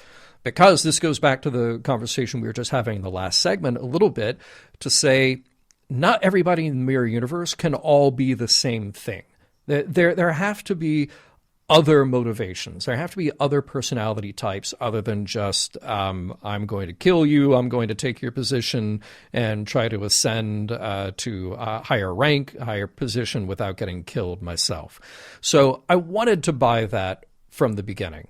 Because this goes back to the conversation we were just having in the last segment a little bit, to say not everybody in the Mirror Universe can all be the same thing. There have to be other motivations. There have to be other personality types other than just, I'm going to kill you, I'm going to take your position and try to ascend to a higher rank, higher position without getting killed myself. So I wanted to buy that from the beginning.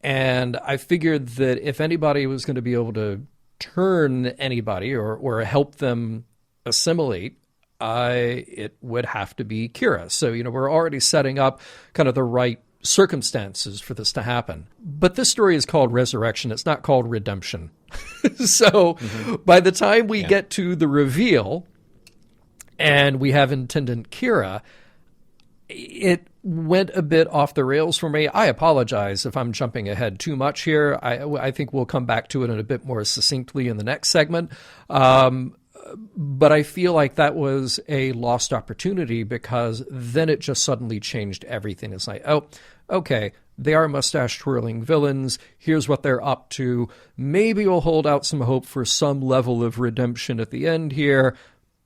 And I figured that if anybody was going to be able to turn anybody or help them assimilate, it would have to be Kira. So, we're already setting up kind of the right circumstances for this to happen. But this story is called Resurrection. It's not called Redemption. So by the time we get to the reveal and we have Intendant Kira, it went a bit off the rails for me. I apologize if I'm jumping ahead too much here. I think we'll come back to it in a bit more succinctly in the next segment. But I feel like that was a lost opportunity, because then it just suddenly changed everything. It's like, oh, okay, They are mustache-twirling villains. Here's what they're up to. Maybe we'll hold out some hope for some level of redemption at the end here,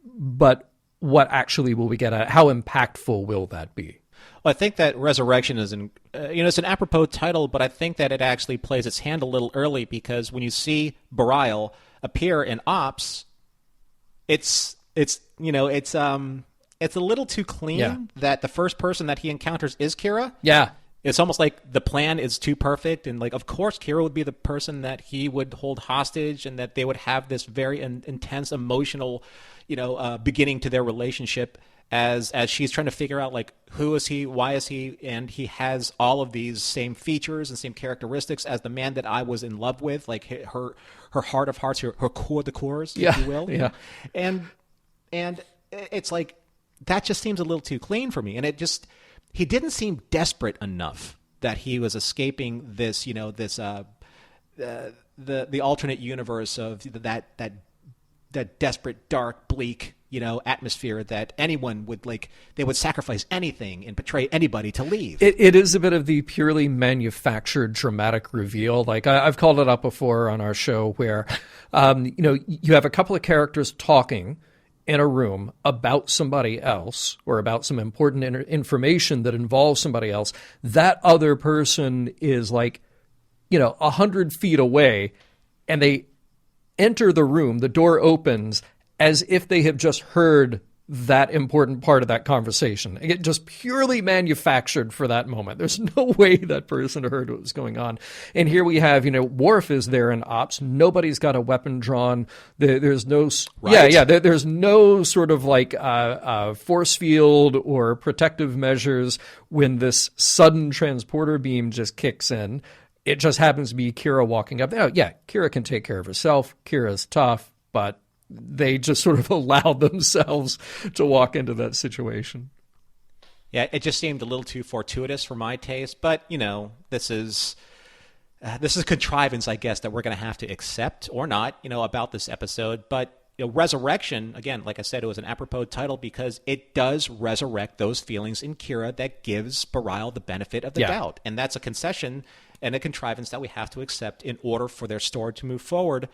but what actually will we get at? How impactful will that be? Well, I think that Resurrection is it's an apropos title, but I think that it actually plays its hand a little early, because when you see Bareil appear in Ops, it's a little too clean that the first person that he encounters is Kira. Yeah. It's almost like the plan is too perfect, and like, of course, Kira would be the person that he would hold hostage, and that they would have this very intense emotional, beginning to their relationship as she's trying to figure out, like, who is he, why is he, and he has all of these same features and same characteristics as the man that I was in love with, like her heart of hearts, her core de cores, if you will. Yeah. And it's like, that just seems a little too clean for me, and he didn't seem desperate enough that he was escaping this, the alternate universe of that desperate, dark, bleak, atmosphere that anyone would, like, they would sacrifice anything and betray anybody to leave. It is a bit of the purely manufactured dramatic reveal. Like, I've called it up before on our show where, you have a couple of characters talking in a room about somebody else or about some important information that involves somebody else. That other person is like, 100 feet away, and they enter the room, the door opens, as if they have just heard that important part of that conversation. It just purely manufactured for that moment. There's no way that person heard what was going on. And here we have, Worf is there in Ops. Nobody's got a weapon drawn. There's no, right. There's no sort of like force field or protective measures when this sudden transporter beam just kicks in. It just happens to be Kira walking up. Oh, yeah, Kira can take care of herself. Kira's tough, but they just sort of allowed themselves to walk into that situation. Yeah, it just seemed a little too fortuitous for my taste, but, this is contrivance, I guess, that we're going to have to accept or not, about this episode. But, Resurrection, again, like I said, it was an apropos title because it does resurrect those feelings in Kira that gives Bareil the benefit of the doubt. And that's a concession and a contrivance that we have to accept in order for their story to move forward.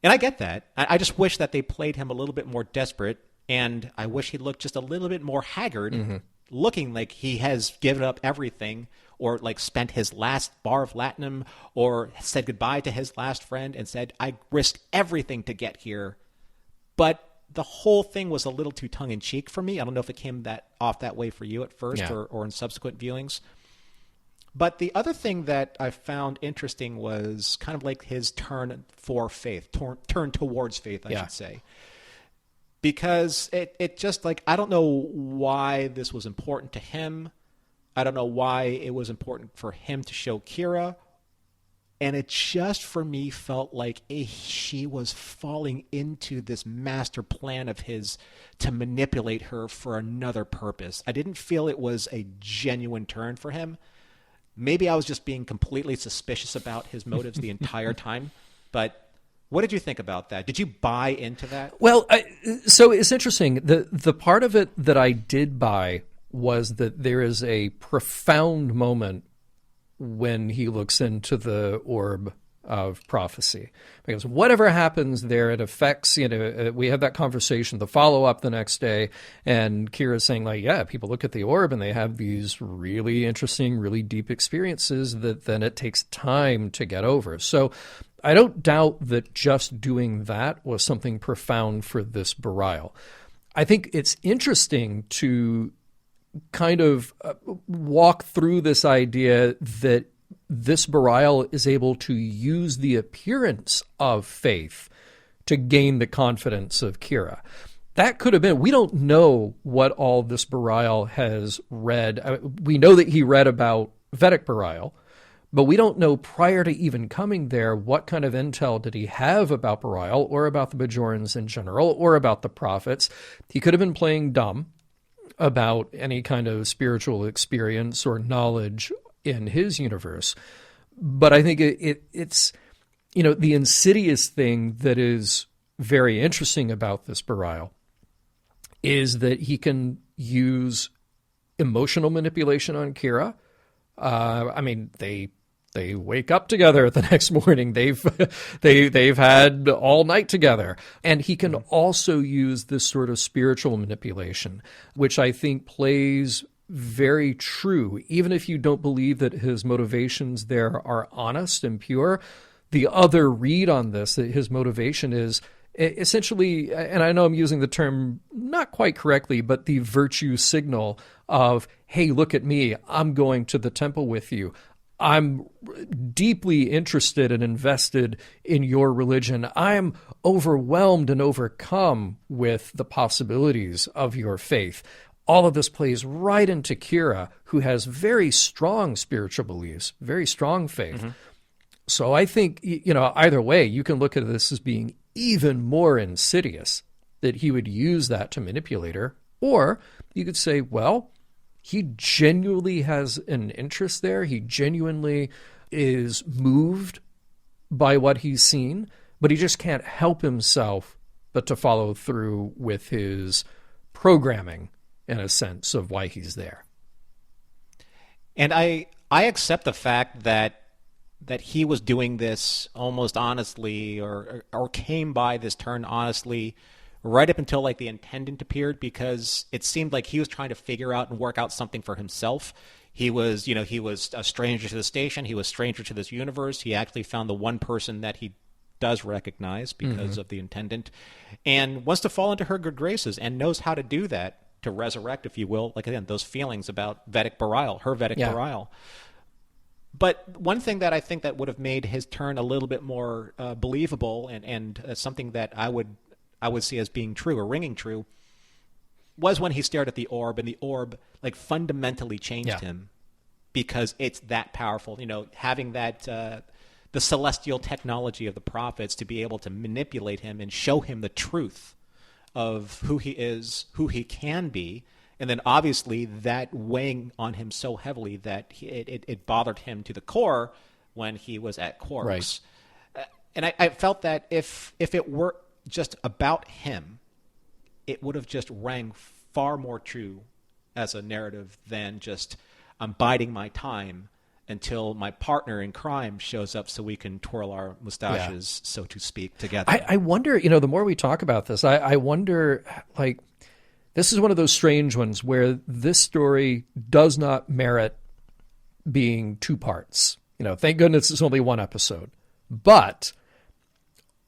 And I get that. I just wish that they played him a little bit more desperate, and I wish he looked just a little bit more haggard, looking like he has given up everything, or like spent his last bar of latinum, or said goodbye to his last friend and said, I risked everything to get here. But the whole thing was a little too tongue-in-cheek for me. I don't know if it came off that way for you at first or in subsequent viewings. But the other thing that I found interesting was kind of like his turn for faith, turn towards faith, I should say. Because it just, like, I don't know why this was important to him. I don't know why it was important for him to show Kira. And it just, for me, felt like she was falling into this master plan of his to manipulate her for another purpose. I didn't feel it was a genuine turn for him. Maybe I was just being completely suspicious about his motives the entire time. But what did you think about that? Did you buy into that? Well, so it's interesting. The part of it that I did buy was that there is a profound moment when he looks into the orb of prophecy, because whatever happens there, it affects, we have that conversation, the follow-up the next day, and Kira's saying, like, yeah, people look at the orb and they have these really interesting, really deep experiences that then it takes time to get over. So I don't doubt that just doing that was something profound for this Bareil. I think it's interesting to kind of walk through this idea that this Bareil is able to use the appearance of faith to gain the confidence of Kira. That could have been, we don't know what all this Bareil has read. We know that he read about Vedic Bareil, but we don't know prior to even coming there what kind of intel did he have about Bareil or about the Bajorans in general or about the prophets. He could have been playing dumb about any kind of spiritual experience or knowledge in his universe. But I think it's, the insidious thing that is very interesting about this Bareil is that he can use emotional manipulation on Kira, I mean, they wake up together the next morning. They've had all night together. And he can also use this sort of spiritual manipulation, which I think plays very true. Even if you don't believe that his motivations there are honest and pure, the other read on this, that his motivation is essentially, and I know I'm using the term not quite correctly, but the virtue signal of, hey, look at me, I'm going to the temple with you. I'm deeply interested and invested in your religion. I'm overwhelmed and overcome with the possibilities of your faith. All of this plays right into Kira, who has very strong spiritual beliefs, very strong faith. Mm-hmm. So I think, either way, you can look at this as being even more insidious, that he would use that to manipulate her. Or you could say, well, he genuinely has an interest there. He genuinely is moved by what he's seen, but he just can't help himself but to follow through with his programming, in a sense, of why he's there. And I accept the fact that he was doing this almost honestly, or came by this turn honestly, right up until like the Intendant appeared, because it seemed like he was trying to figure out and work out something for himself. He was a stranger to the station. He was a stranger to this universe. He actually found the one person that he does recognize because of the Intendant, and wants to fall into her good graces, and knows how to do that, to resurrect, if you will, like, again, those feelings about Vedic Bareil, her Vedic Bareil. But one thing that I think that would have made his turn a little bit more believable, and something that I would see as being true or ringing true, was when he stared at the orb, and the orb like fundamentally changed him, because it's that powerful. Having that the celestial technology of the prophets to be able to manipulate him and show him the truth of who he is, who he can be, and then obviously that weighing on him so heavily that it bothered him to the core when he was at Quarks. Right. And I felt that if it were just about him, it would have just rang far more true as a narrative than just, I'm biding my time until my partner in crime shows up so we can twirl our mustaches, so to speak, together. I wonder, the more we talk about this, I wonder, like, this is one of those strange ones where this story does not merit being two parts. Thank goodness it's only one episode. But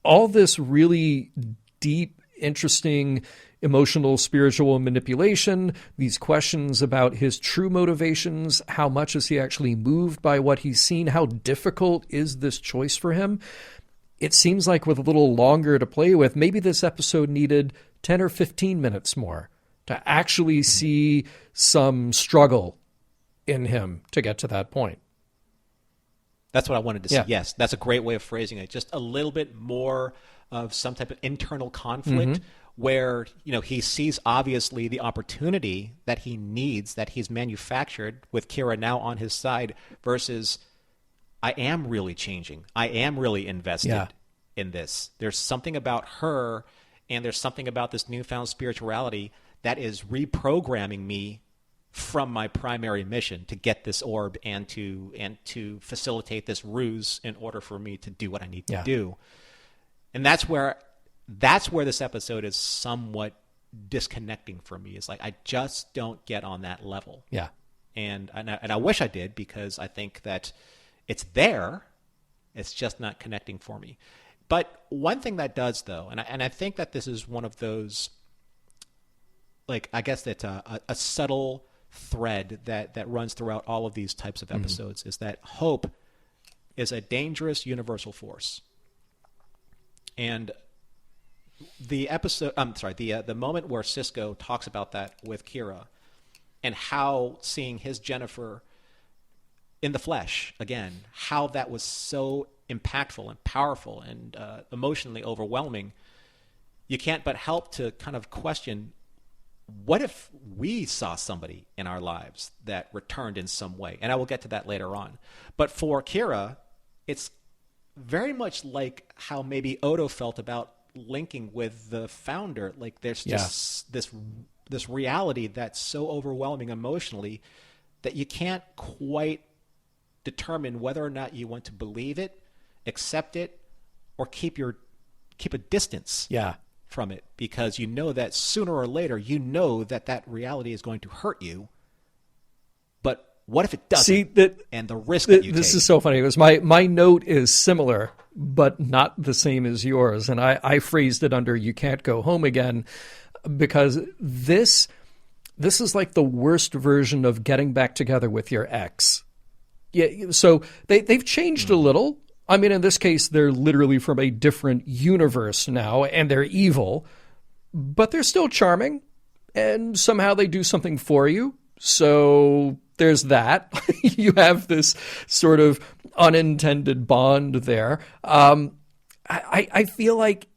all this really deep, interesting, emotional, spiritual manipulation, these questions about his true motivations, how much is he actually moved by what he's seen, how difficult is this choice for him? It seems like with a little longer to play with, maybe this episode needed 10 or 15 minutes more to actually see some struggle in him to get to that point. That's what I wanted to see. Yes, that's a great way of phrasing it. Just a little bit more of some type of internal conflict where, he sees obviously the opportunity that he needs, that he's manufactured with Kira now on his side, versus I am really changing. I am really invested in this. There's something about her, and there's something about this newfound spirituality that is reprogramming me from my primary mission to get this orb and to facilitate this ruse in order for me to do what I need to do. And that's where this episode is somewhat disconnecting for me. It's like I just don't get on that level. Yeah. And I wish I did, because I think that it's there. It's just not connecting for me. But one thing that does, though, and I think that this is one of those, like, I guess that's a subtle thread that runs throughout all of these types of episodes, is that hope is a dangerous universal force. And the moment where Sisko talks about that with Kira, and how seeing his Jennifer in the flesh again, how that was so impactful and powerful and emotionally overwhelming, you can't but help to kind of question, what if we saw somebody in our lives that returned in some way? And I will get to that later on. But for Kira, it's very much like how maybe Odo felt about linking with the founder. Like there's just this reality that's so overwhelming emotionally that you can't quite determine whether or not you want to believe it, accept it, or keep a distance from it, because you know that sooner or later, you know that that reality is going to hurt you. But what if it doesn't? See, and the risk that you take. This is so funny, because my note is similar, but not the same as yours. And I phrased it under "you can't go home again," because this is like the worst version of getting back together with your ex. Yeah, so they've changed a little. I mean, in this case, they're literally from a different universe now, and they're evil, but they're still charming, and somehow they do something for you. So there's that. You have this sort of unintended bond there. I feel like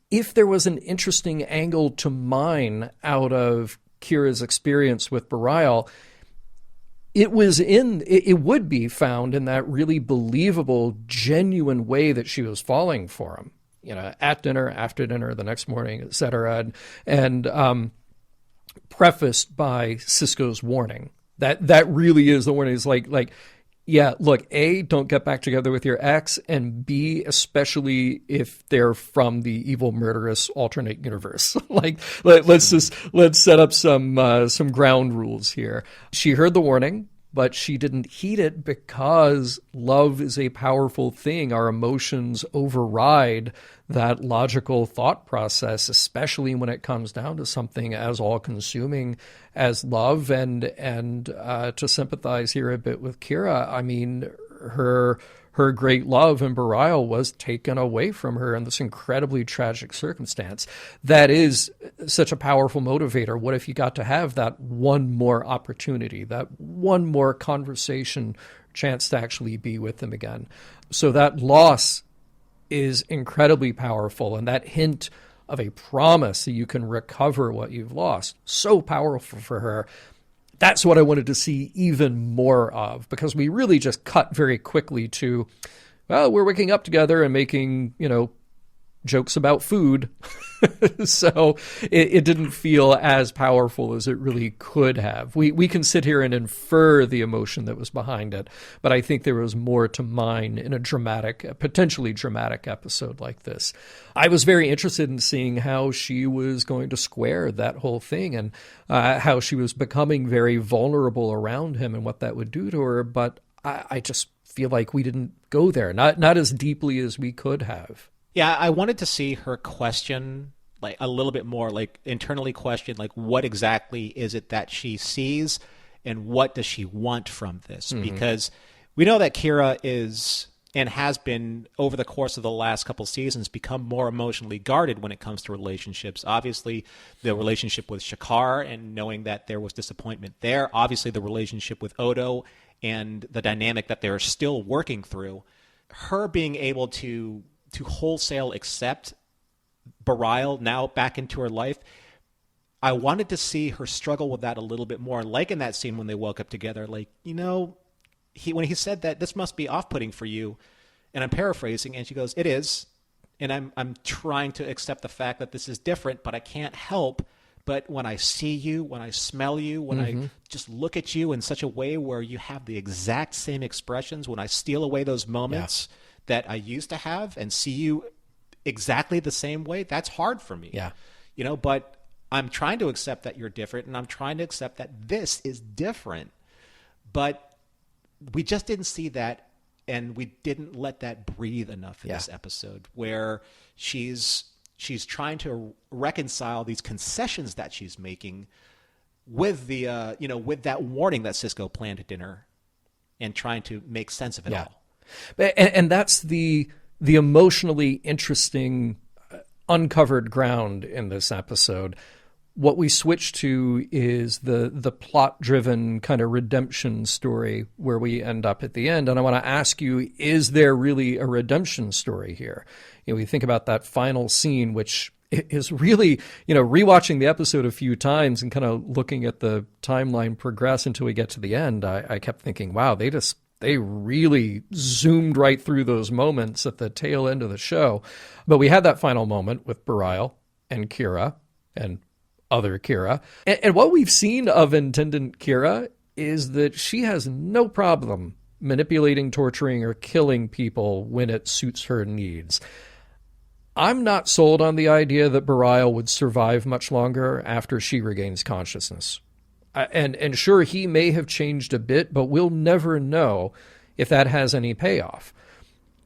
if there was an interesting angle to mine out of Kira's experience with Bareil, it would be found in that really believable, genuine way that she was falling for him, at dinner, after dinner, the next morning, et cetera, and prefaced by Sisko's warning. That really is the warning. It's like, yeah, look, A, don't get back together with your ex, and B, especially if they're from the evil, murderous alternate universe. Let's set up some ground rules here. She heard the warning, but she didn't heed it because love is a powerful thing. Our emotions override that logical thought process, especially when it comes down to something as all-consuming as love. And to sympathize here a bit with Kira, I mean, her great love in Bareil was taken away from her in this incredibly tragic circumstance. That is such a powerful motivator. What if you got to have that one more opportunity, that one more conversation, chance to actually be with them again? So that loss is incredibly powerful, and that hint of a promise that you can recover what you've lost, so powerful for her. That's what I wanted to see even more of, because we really just cut very quickly to, well, we're waking up together and making, jokes about food. So it didn't feel as powerful as it really could have. We can sit here and infer the emotion that was behind it, but I think there was more to mine in a potentially dramatic episode like this. I was very interested in seeing how she was going to square that whole thing, and how she was becoming very vulnerable around him and what that would do to her, but I just feel like we didn't go there, not as deeply as we could have. Yeah, I wanted to see her question, like a little bit more, like internally question, like what exactly is it that she sees and what does she want from this? Mm-hmm. Because we know that Kira is and has been, over the course of the last couple seasons, become more emotionally guarded when it comes to relationships. Obviously, the relationship with Shakar and knowing that there was disappointment there. Obviously, the relationship with Odo and the dynamic that they're still working through. Her being able to wholesale accept Bareil now back into her life, I wanted to see her struggle with that a little bit more. Like in that scene when they woke up together, like, when he said that this must be off-putting for you, and I'm paraphrasing, and she goes, it is, and I'm trying to accept the fact that this is different, but I can't help but when I see you, when I smell you, when I just look at you in such a way where you have the exact same expressions, when I steal away those moments that I used to have and see you exactly the same way, that's hard for me. Yeah. But I'm trying to accept that you're different, and I'm trying to accept that this is different. But we just didn't see that, and we didn't let that breathe enough in this episode, where she's trying to reconcile these concessions that she's making with the with that warning that Sisko planned at dinner, and trying to make sense of it all. And that's the emotionally interesting uncovered ground in this episode. What we switch to is the plot-driven kind of redemption story where we end up at the end. And I want to ask you, is there really a redemption story here? We think about that final scene, which is really, rewatching the episode a few times and kind of looking at the timeline progress until we get to the end. I kept thinking, wow, they really zoomed right through those moments at the tail end of the show. But we had that final moment with Bareil and Kira and other Kira. And what we've seen of Intendant Kira is that she has no problem manipulating, torturing, or killing people when it suits her needs. I'm not sold on the idea that Bareil would survive much longer after she regains consciousness. And sure, he may have changed a bit, but we'll never know if that has any payoff.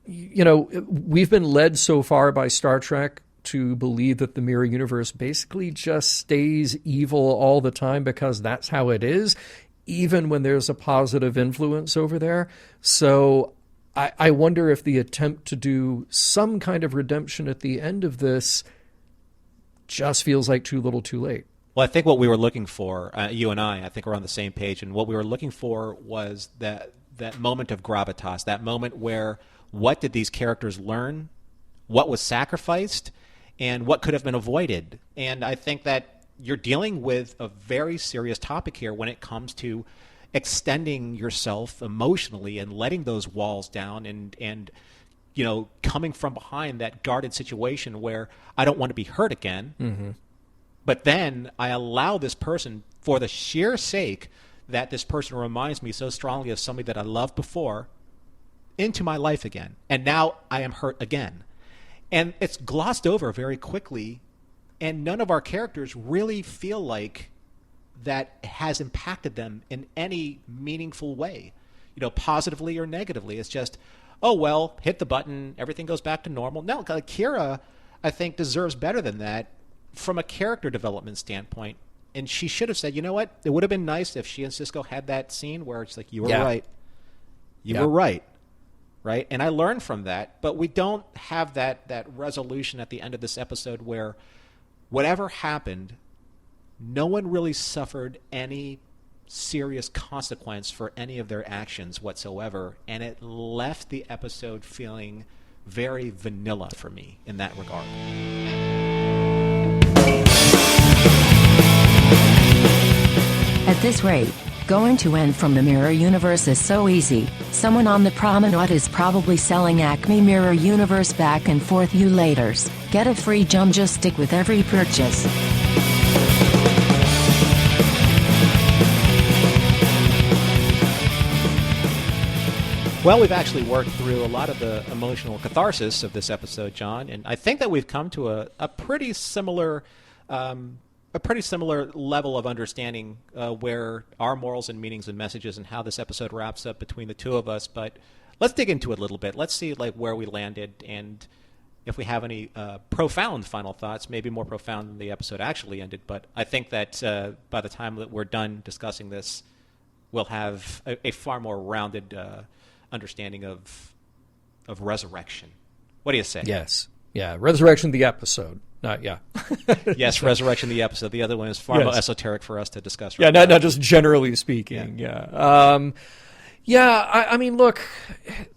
You know, we've been led so far by Star Trek to believe that the mirror universe basically just stays evil all the time because that's how it is, even when there's a positive influence over there. So I wonder if the attempt to do some kind of redemption at the end of this just feels like too little too late. Well, I think what we were looking for, you and I think we're on the same page, and what we were looking for was that moment of gravitas, that moment where what did these characters learn, what was sacrificed, and what could have been avoided. And I think that you're dealing with a very serious topic here when it comes to extending yourself emotionally and letting those walls down and you know, coming from behind that guarded situation where I don't want to be hurt again. Mm-hmm. But then I allow this person, for the sheer sake that this person reminds me so strongly of somebody that I loved before, into my life again. And now I am hurt again. And it's glossed over very quickly, and none of our characters really feel like that has impacted them in any meaningful way, you know, positively or negatively. It's just, oh, well, hit the button, everything goes back to normal. No, Kira, I think, deserves better than that from a character development standpoint. And she should have said, you know what, it would have been nice if she and Cisco had that scene where it's like, you were right. You were right. Right? And I learned from that, but we don't have that resolution at the end of this episode where whatever happened, no one really suffered any serious consequence for any of their actions whatsoever, and it left the episode feeling very vanilla for me in that regard. At this rate, going to end from the mirror universe is so easy. Someone on the promenade is probably selling Acme Mirror Universe back and forth. You laters. Get a free Jumjo stick with every purchase. Well, we've actually worked through a lot of the emotional catharsis of this episode, John, and I think that we've come to a pretty similar level of understanding where our morals and meanings and messages and how this episode wraps up between the two of us. But let's dig into it a little bit. Let's see like where we landed and if we have any profound final thoughts, maybe more profound than the episode actually ended. But I think that by the time that we're done discussing this, we'll have a far more rounded understanding of resurrection. What do you say? Yes. Yeah. Resurrection, the episode. Yes, Resurrection, the episode. The other one is far more esoteric for us to discuss. Right now. Not just generally speaking. I mean, look,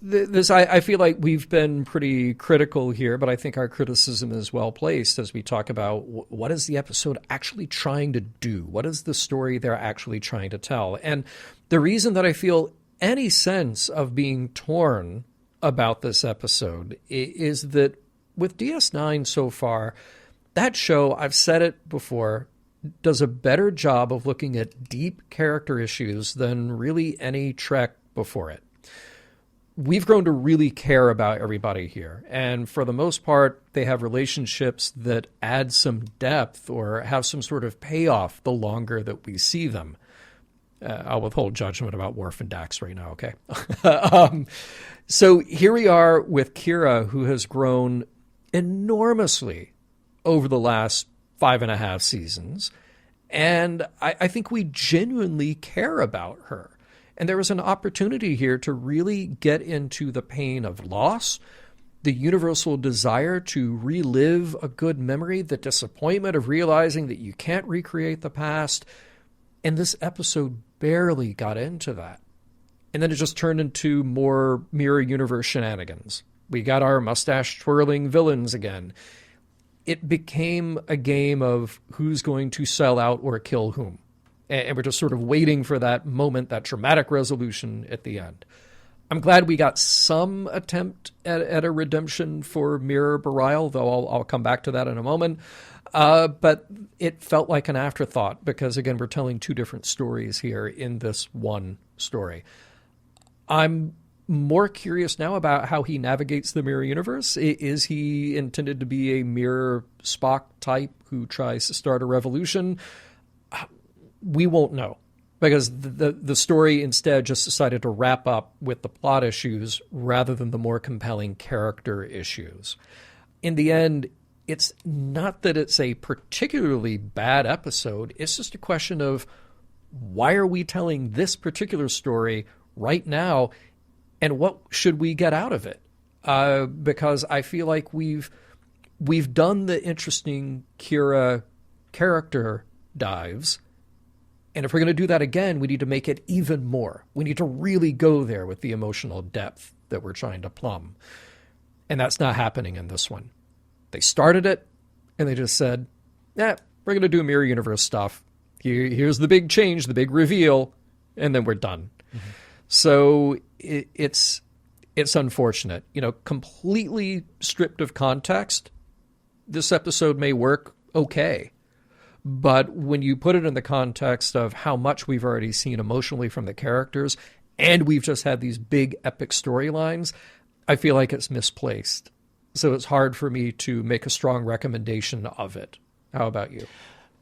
I feel like we've been pretty critical here, but I think our criticism is well placed as we talk about what is the episode actually trying to do? What is the story they're actually trying to tell? And the reason that I feel any sense of being torn about this episode is that with DS9 so far, that show, I've said it before, does a better job of looking at deep character issues than really any Trek before it. We've grown to really care about everybody here, and for the most part, they have relationships that add some depth or have some sort of payoff the longer that we see them. I'll withhold judgment about Worf and Dax right now, okay? So here we are with Kira, who has grown enormously over the last 5.5 seasons, and I think we genuinely care about her. And there was an opportunity here to really get into the pain of loss, the universal desire to relive a good memory, the disappointment of realizing that you can't recreate the past. And this episode barely got into that. And then it just turned into more mirror universe shenanigans. We got our mustache-twirling villains again. It became a game of who's going to sell out or kill whom. And we're just sort of waiting for that moment, that dramatic resolution at the end. I'm glad we got some attempt at a redemption for Mirror Bareil, though I'll come back to that in a moment. But it felt like an afterthought because, again, we're telling two different stories here in this one story. I'm more curious now about how he navigates the mirror universe. Is he intended to be a mirror Spock type who tries to start a revolution? We won't know, because the story instead just decided to wrap up with the plot issues rather than the more compelling character issues. In the end, it's not that it's a particularly bad episode. It's just a question of, why are we telling this particular story right now, and what should we get out of it? Because I feel like we've done the interesting Kira character dives, and if we're going to do that again, we need to make it even more. We need to really go there with the emotional depth that we're trying to plumb. And that's not happening in this one. They started it, and they just said, we're going to do mirror universe stuff. Here's the big change, the big reveal, and then we're done. Mm-hmm. So it's unfortunate. Completely stripped of context, this episode may work okay. But when you put it in the context of how much we've already seen emotionally from the characters, and we've just had these big epic storylines, I feel like it's misplaced. So it's hard for me to make a strong recommendation of it. How about you?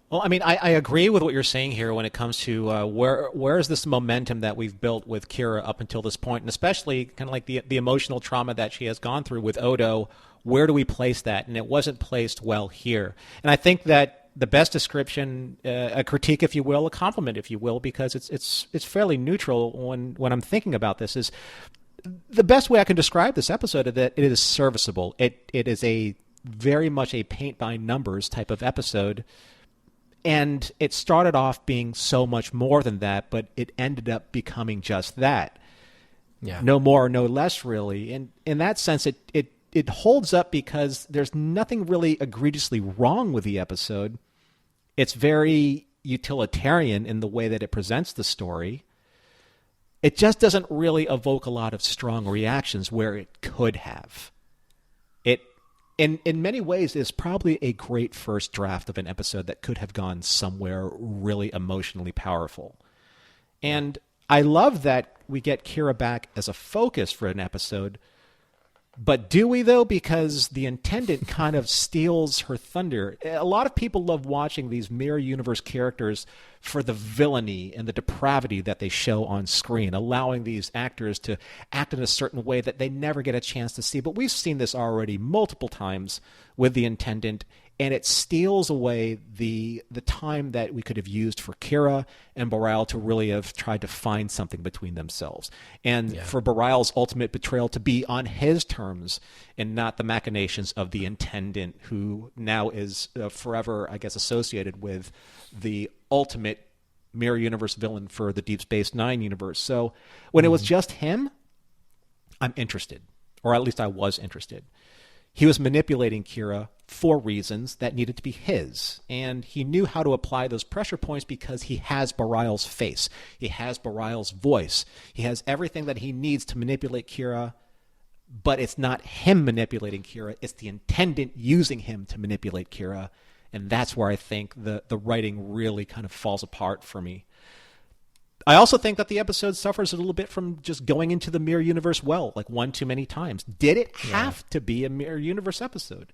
Well, I mean, I agree with what you're saying here when it comes to where is this momentum that we've built with Kira up until this point, and especially kind of like the emotional trauma that she has gone through with Odo. Where do we place that? And it wasn't placed well here. And I think that the best description, a critique, if you will, a compliment, if you will, because it's fairly neutral when I'm thinking about this, is the best way I can describe this episode is that it is serviceable. It is a very much a paint by numbers type of episode. And it started off being so much more than that, but it ended up becoming just that. Yeah. No more, no less, really. And in that sense, it holds up because there's nothing really egregiously wrong with the episode. It's very utilitarian in the way that it presents the story. It just doesn't really evoke a lot of strong reactions where it could have. It, in many ways, is probably a great first draft of an episode that could have gone somewhere really emotionally powerful. And I love that we get Kira back as a focus for an episode. But do we, though? Because the Intendant kind of steals her thunder. A lot of people love watching these mirror universe characters for the villainy and the depravity that they show on screen, allowing these actors to act in a certain way that they never get a chance to see. But we've seen this already multiple times with the Intendant, and it steals away the time that we could have used for Kira and Bareil to really have tried to find something between themselves. And for Bareil's ultimate betrayal to be on his terms and not the machinations of the Intendant, who now is forever, I guess, associated with the ultimate mirror universe villain for the Deep Space Nine universe. So when it was just him, I'm interested, or at least I was interested. He was manipulating Kira for reasons that needed to be his, and he knew how to apply those pressure points because he has Bareil's face. He has Bareil's voice. He has everything that he needs to manipulate Kira, but it's not him manipulating Kira. It's the Intendant using him to manipulate Kira, and that's where I think the writing really kind of falls apart for me. I also think that the episode suffers a little bit from just going into the mirror universe like one too many times. Did it have to be a mirror universe episode?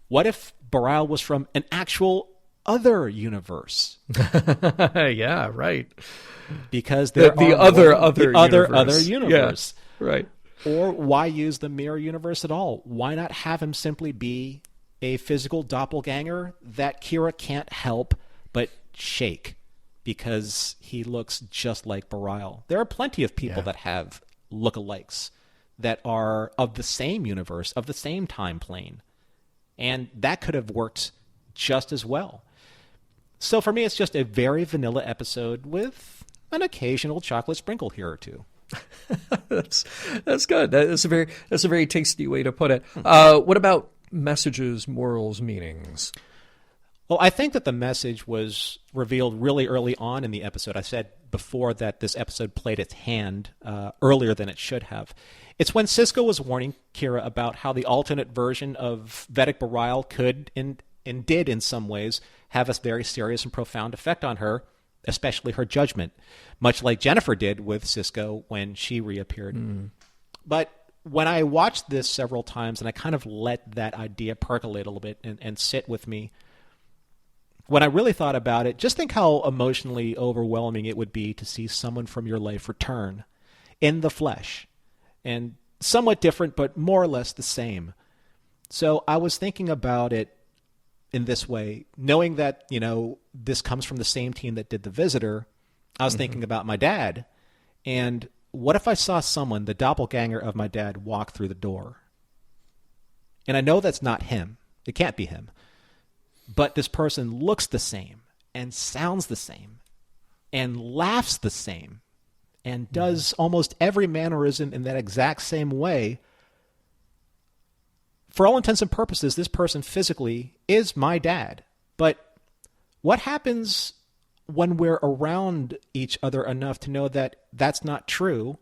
What if Bareil was from an actual other universe? Yeah, right. Because there the other universe. Yeah, right. Or why use the mirror universe at all? Why not have him simply be a physical doppelganger that Kira can't help but shake? Because he looks just like Bareil. There are plenty of people that have lookalikes that are of the same universe, of the same time plane. And that could have worked just as well. So for me, it's just a very vanilla episode with an occasional chocolate sprinkle here or two. That's good. That's a very tasty way to put it. What about messages, morals, meanings? Well, I think that the message was revealed really early on in the episode. I said before that this episode played its hand earlier than it should have. It's when Sisko was warning Kira about how the alternate version of Vedic Bareil could and did in some ways have a very serious and profound effect on her. especially her judgment, much like Jennifer did with Cisco when she reappeared. But when I watched this several times and I kind of let that idea percolate a little bit and sit with me, when I really thought about it, just think how emotionally overwhelming it would be to see someone from your life return in the flesh, and somewhat different, but more or less the same. So I was thinking about it in this way, knowing that, this comes from the same team that did The Visitor. I was thinking about my dad, and what if I saw someone, the doppelganger of my dad, walk through the door? And I know that's not him. It can't be him. But this person looks the same and sounds the same and laughs the same and does almost every mannerism in that exact same way. For all intents and purposes, this person physically is my dad. But what happens when we're around each other enough to know that that's not true?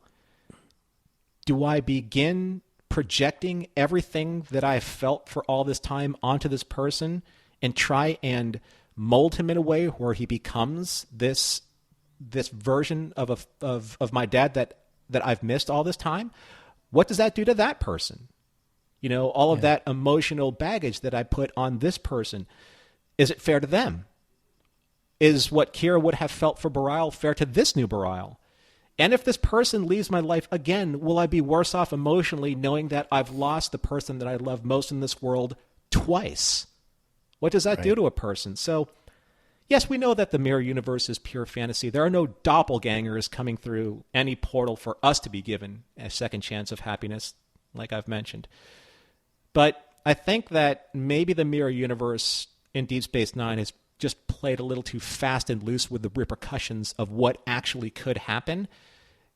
Do I begin projecting everything that I've felt for all this time onto this person and try and mold him in a way where he becomes this version of my dad that I've missed all this time? What does that do to that person? All of that emotional baggage that I put on this person, is it fair to them? Is what Kira would have felt for Bareil fair to this new Bareil? And if this person leaves my life again, will I be worse off emotionally knowing that I've lost the person that I love most in this world twice? What does that do to a person? So, yes, we know that the mirror universe is pure fantasy. There are no doppelgangers coming through any portal for us to be given a second chance of happiness, like I've mentioned. But I think that maybe the mirror universe in Deep Space Nine has just played a little too fast and loose with the repercussions of what actually could happen.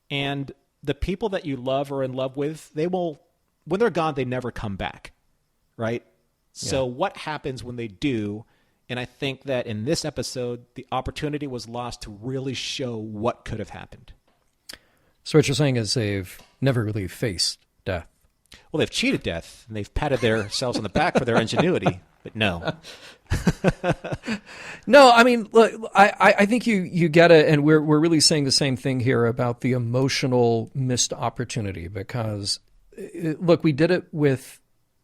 And the people that you love or in love with, they will, when they're gone, they never come back, right? Yeah. So what happens when they do? And I think that in this episode, the opportunity was lost to really show what could have happened. So what you're saying is they've never really faced death. Well, they've cheated death, and they've patted themselves on the back for their ingenuity, but no. No, I mean, look, I think you get it, and we're really saying the same thing here about the emotional missed opportunity, because, look, we did it with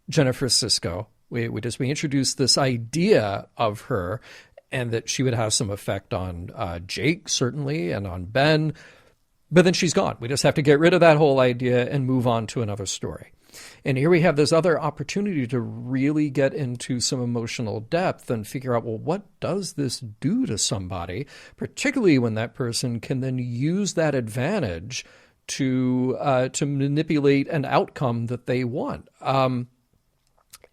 Jennifer Cisco. We introduced this idea of her, and that she would have some effect on Jake, certainly, and on Ben. But then she's gone. We just have to get rid of that whole idea and move on to another story. And here we have this other opportunity to really get into some emotional depth and figure out, well, what does this do to somebody, particularly when that person can then use that advantage to manipulate an outcome that they want.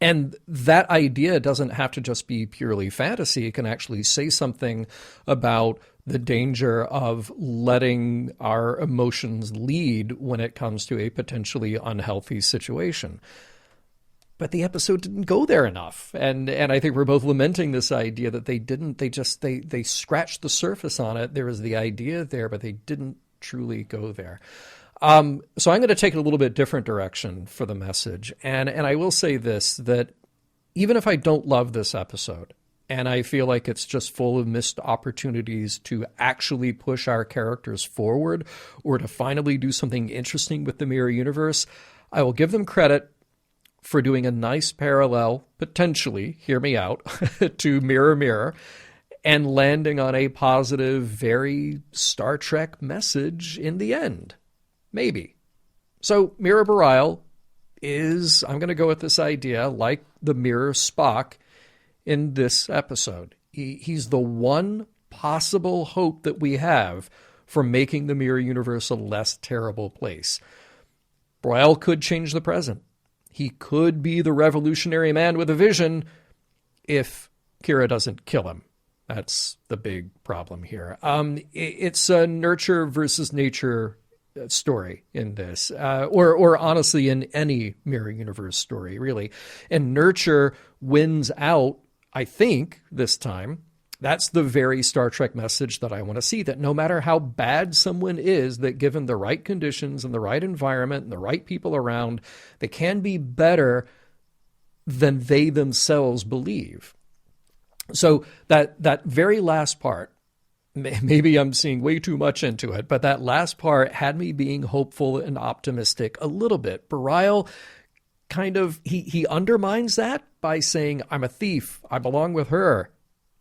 And that idea doesn't have to just be purely fantasy. It can actually say something about the danger of letting our emotions lead when it comes to a potentially unhealthy situation. But the episode didn't go there enough. And I think we're both lamenting this idea that they didn't. They scratched the surface on it. There was the idea there, but they didn't truly go there. So I'm going to take it a little bit different direction for the message. And I will say this, that even if I don't love this episode, and I feel like it's just full of missed opportunities to actually push our characters forward or to finally do something interesting with the mirror universe, I will give them credit for doing a nice parallel, potentially, hear me out, to Mirror Mirror, and landing on a positive, very Star Trek message in the end. Maybe. So Mirror Bareil is, I'm going to go with this idea, like the Mirror Spock in this episode. He's the one possible hope that we have for making the mirror universe a less terrible place. Bareil could change the present. He could be the revolutionary man with a vision if Kira doesn't kill him. That's the big problem here. It's a nurture versus nature story in this, or honestly in any mirror universe story, really. And nurture wins out, I think, this time. That's the very Star Trek message that I want to see, that no matter how bad someone is, that given the right conditions and the right environment and the right people around, they can be better than they themselves believe. So that very last part, maybe I'm seeing way too much into it, but that last part had me being hopeful and optimistic a little bit. Bareil kind of, he undermines that by saying, I'm a thief, I belong with her,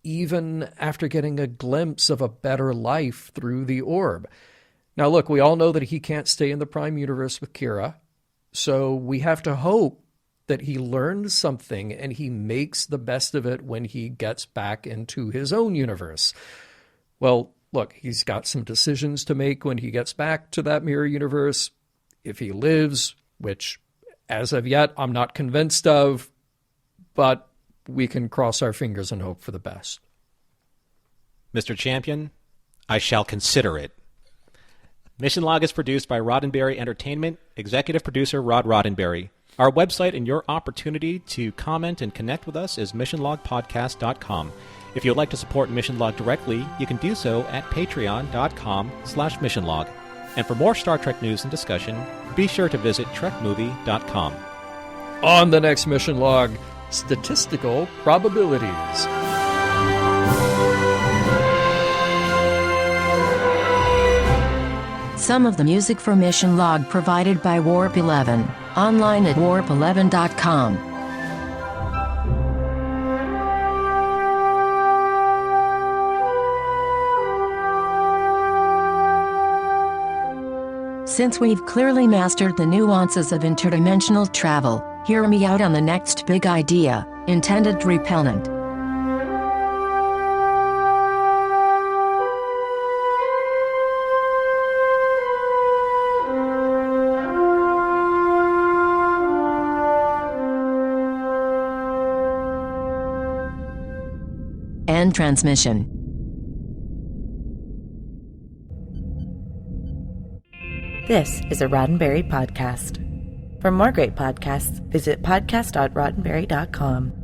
even after getting a glimpse of a better life through the orb. Now, look, we all know that he can't stay in the Prime Universe with Kira, so we have to hope that he learns something and he makes the best of it when he gets back into his own universe. Well, look, he's got some decisions to make when he gets back to that mirror universe. If he lives, which as of yet I'm not convinced of, but we can cross our fingers and hope for the best. Mr. Champion, I shall consider it. Mission Log is produced by Roddenberry Entertainment, executive producer Rod Roddenberry. Our website and your opportunity to comment and connect with us is missionlogpodcast.com. If you would like to support Mission Log directly, you can do so at patreon.com/missionlog. And for more Star Trek news and discussion, be sure to visit trekmovie.com. On the next Mission Log, statistical probabilities. Some of the music for Mission Log provided by Warp 11, online at warp11.com. Since we've clearly mastered the nuances of interdimensional travel, hear me out on the next big idea, intended repellent. End transmission. This is a Roddenberry podcast. For more great podcasts, visit podcast.roddenberry.com.